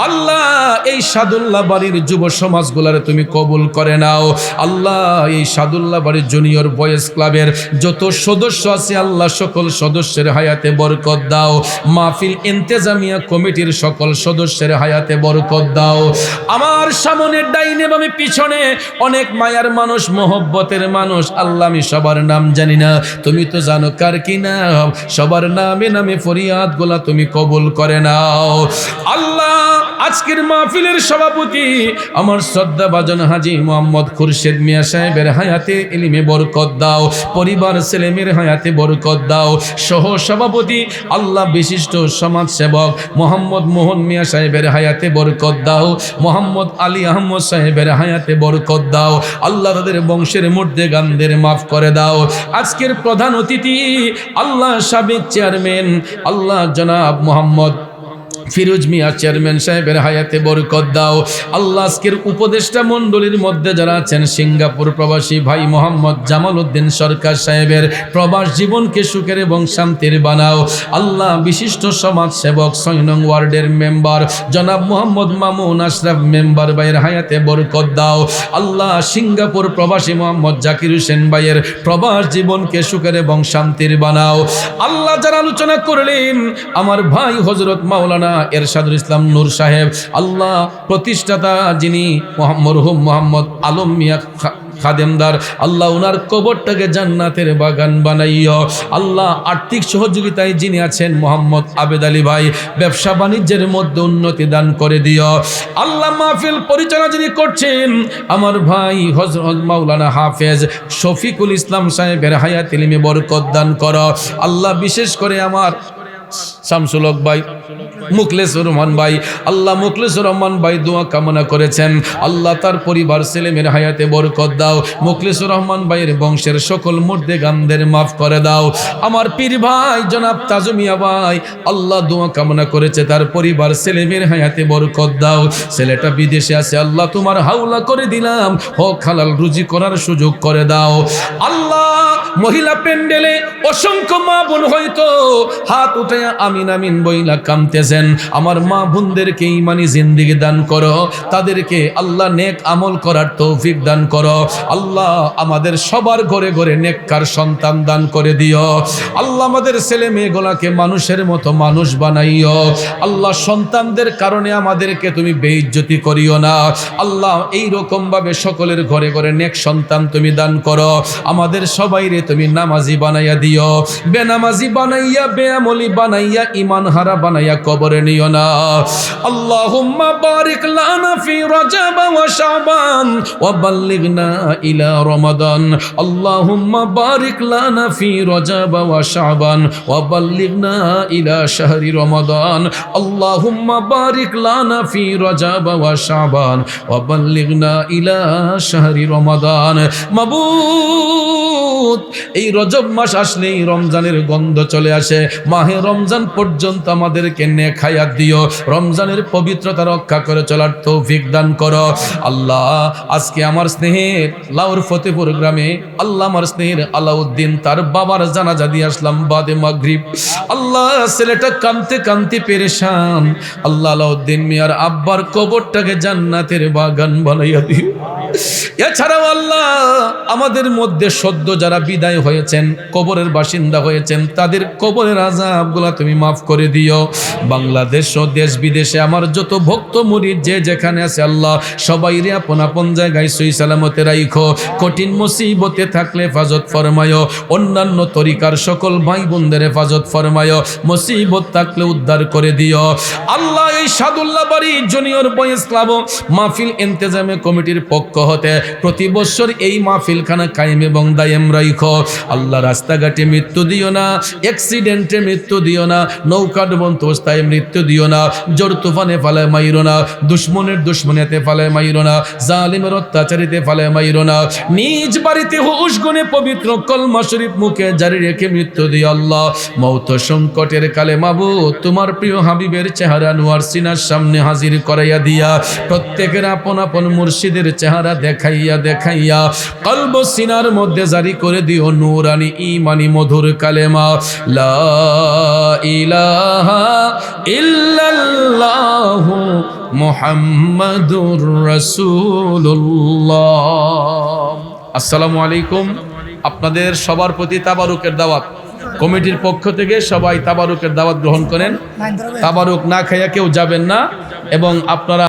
আল্লাহ, এই সাদুল্লাহ বাড়ির যুব সমাজগুলারে তুমি কবুল করে নাও। আল্লাহ, এই সাদুল্লাহ বাড়ির জুনিয়র বয়েজ ক্লাবের যত সদস্য আছে আল্লাহ, সকল সদস্যের হায়াতে বরকত দাও। মাহফিল ইন্তেজামিয়া কমিটির সকল সদস্যের হায়াতে বরকত দাও। আমার সামনে ডাইনে বামে পিছনে অনেক মায়ার মানুষ, মহব্বতের মানুষ, আল্লাহ আমি সবার নাম জানি না, তুমি তো জানো কার কি নাম, সবার নামে নামে ফরিয়াদ গুলা তুমি কবুল করে নাও। আল্লাহ, আজকের মাহফিলের সভাপতি আমার শ্রদ্ধাভাজন হাজী মোহাম্মদ খুরশেদ মিয়া সাহেবের হায়াতে ইলমে বরকত দাও, পরিবার ছেলেমেয়ের হায়াতে বরকত দাও। সহ সভাপতি আল্লাহ বিশিষ্ট সমাজ সেবক মোহাম্মদ মোহন মিয়া সাহেবের হায়াতে বরকত দাও, মোহাম্মদ আলী আহমদ সাহেবের হায়াতে বরকত দাও। আল্লাহ, তাদের বংশের মুর্দেগানদের মাফ করে দাও। আজকের প্রধান অতিথি আল্লাহ সাবেক চেয়ারম্যান আল্লাহ জনাব মোহাম্মদ ফিরোজ মিয়া চেয়ারম্যান সাহেবের হায়াতে বরকত দাও। আল্লাহ, আজকের উপদেষ্টা মণ্ডলীর মধ্যে যারা আছেন, সিঙ্গাপুর প্রবাসী ভাই মোহাম্মদ জামাল উদ্দিন সরকার সাহেবের প্রবাস জীবনকে সুখের এবং শান্তির বানাও। আল্লাহ, বিশিষ্ট সমাজ সেবক ৬ নং ওয়ার্ডের মেম্বার জনাব মোহাম্মদ মামুন আশরাফ মেম্বার ভাইয়ের হায়াতে বরকত দাও। আল্লাহ, সিঙ্গাপুর প্রবাসী মোহাম্মদ জাকির হোসেন ভাইয়ের প্রবাস জীবনকে সুখের এবং শান্তির বানাও। আল্লাহ, যারা আলোচনা করলেন আমার ভাই হযরত মাওলানা এরশাদুল ইসলাম নূর সাহেব, আল্লাহ প্রতিষ্ঠাতা যিনি মরহুম মোহাম্মদ আলম মিয়া খাদেমদার, আল্লাহ উনার কবরটাকে জান্নাতের বাগান বানাইও। আল্লাহ, আর্থিক সহযোগিতায় যিনি আছেন মোহাম্মদ আবেদ আলী ভাই, ব্যবসা বাণিজ্যের মধ্যে উন্নতি দান করে দিও। আল্লাহ, মাহফিল পরিচালনা যিনি করছেন আমার ভাই হযরত মাওলানা হাফেজ শফিকুল ইসলাম সাহেবের হায়াত ইলমে বরকত দান করো। আল্লাহ, বিশেষ করে আমার শামসুল হক ভাই, মুখলেসুর রহমান ভাই, আল্লাহ মুখলেসুর রহমান ভাই দোয়া কামনা করেছেন, আল্লাহ তার পরিবার ছেলেমেয়ের হায়াতে বরকত দাও। মুখলেসুর রহমান ভাইয়ের বংশের সকল মুর্দেগানদের মাফ করে দাও। আমার পীর ভাই জনাব তাজু মিয়া ভাই, আল্লাহ দোয়া কামনা করেছে, তার পরিবার ছেলেমেয়ের হায়াতে বরকত দাও। ছেলেটা বিদেশে আছে, আল্লাহ তোমার হাওলা করে দিলাম, হক হালাল রুজি করার সুযোগ করে দাও। আল্লাহ, মহিলা প্যান্ডেলে অসংখ্য মা বোন হয়তো হাত উঠে আমিন আমিন বইলা কামতেছেন, আমার মা বোনদেরকে ঈমানি জিন্দেগি দান করো, তাদেরকে আল্লাহ নেক আমল করার তৌফিক দান করো। আল্লাহ, আমাদের সবার ঘরে ঘরে নেককার সন্তান দান করে দিও। আল্লাহ, আমাদের ছেলে মেয়েগুলাকে মানুষের মতো মানুষ বানাইও। আল্লাহ, সন্তানদের কারণে আমাদেরকে তুমি বেইজ্জতি করিও না। আল্লাহ, এই রকম ভাবে সকলের ঘরে ঘরে নেক সন্তান তুমি দান করো। আমাদের সবাইরে তুমি নামাজি বানাইয়া দিও, বেনামাজি বানাইয়া বেআমলি বানাইয়া ঈমান হারা বানাইয়া কবরে নিও না। আল্লাহুম্মা বারিক লানা ফি রজব ওয়া শাবান ওয়া বাল্লিগনা ইলা রমাদান। আল্লাহুম্মা বারিক লানা ফি রজব ওয়া শাবান ওয়া বাল্লিগনা ইলা শাহরি রমাদান। আল্লাহুম্মা বারিক লানা ফি রজব ওয়া শাবান ওয়া বাল্লিগনা ইলা শাহরি রমাদান। মাবুদ, এই রজব মাস আসলেই রমজানের গন্ধ চলে আসে। মাহে রমজান পর্যন্ত আমাদেরকে নেক হায়াত দিও, রমজানের পবিত্রতা রক্ষা করে চলার তৌফিক দান করো। আল্লাহ, আজকে আমার স্নেহের লাউর ফতেপুর গ্রামে আল্লাহ আমার স্নেহের আলাউদ্দিন তার বাবার জানাজা দিয়ে আসলাম বাদে মাগরিব। আল্লাহ, ছেলেটা কাঁদতে কাঁদতে পেরেশান। আল্লাহ, আলাউদ্দিন মিয়ার আব্বার কবরটাকে জান্নাতের বাগান বানাইয়া দিও। এছাড়াও আল্লাহ, আমাদের মধ্যে সদ্য যারা বিদায় হয়েছেন, কবরের বাসিন্দা হয়েছেন, তাদের কবরের আযাবগুলো তুমি মাফ করে দিও। বাংলাদেশ ও দেশ বিদেশে আমার যত ভক্ত মুরিদ যে যেখানে আছে আল্লাহ, সবাইরে আপন আপন জায়গায় সহি সালামতে রাখো। কঠিন মুসিবতে থাকলে হেফাজত ফরমায়ো, অন্যান্য তরিকার সকল ভাই বোনদের হেফাজত ফরমায়ো। মুসিবত থাকলে উদ্ধার করে দিও আল্লাহ। এই সাদুল্লাহ বাড়ি জুনিয়র বয়েজ ক্লাব মাহফিল ইন্তেজামে কমিটির পক্ষ হতে প্রতি বছর এই মাহফিলখানা কায়েম এবং দায়েম রাখো আল্লাহ। রাস্তাঘাটে মৃত্যু দিও না, অ্যাক্সিডেন্টে মৃত্যু দিও না, নৌকা ডুবন্ত অবস্থায় মৃত্যু দিও না, জোর তুফানে ফালায় মাইরো না, দুশ্মনের দুশ্মনেতে ফালায় মাইরো না, জালিমের অত্যাচারিতে ফালায় মাইরো না। নিজ বাড়িতে হুশ গুণে পবিত্র কলমা শরীফ মুখে জারি রেখে মৃত্যু দিও আল্লাহ। মৌত সংকটের কালে মাবুদ, তোমার প্রিয় হাবিবের চেহারা নোয়ার সিনার সামনে হাজির করাইয়া দিয়া প্রত্যেকের আপন আপন মুর্শিদের চেহারা দেখাইয়া দেখাইয়া কলব সিনার মধ্যে জারি করে দিও নূরানি ঈমানি মধুর কালেমা লা ইলাহা ইল্লাল্লাহু মুহাম্মাদুর রাসূলুল্লাহ। আসসালামু আলাইকুম। আপনাদের সবার প্রতি তাবারুকের দাওয়াত, কমিটির পক্ষ থেকে সবাই তাবারুকের দাওয়াত গ্রহণ করেন। তাবারুক না খাইয়া কেউ যাবেন না এবং আপনারা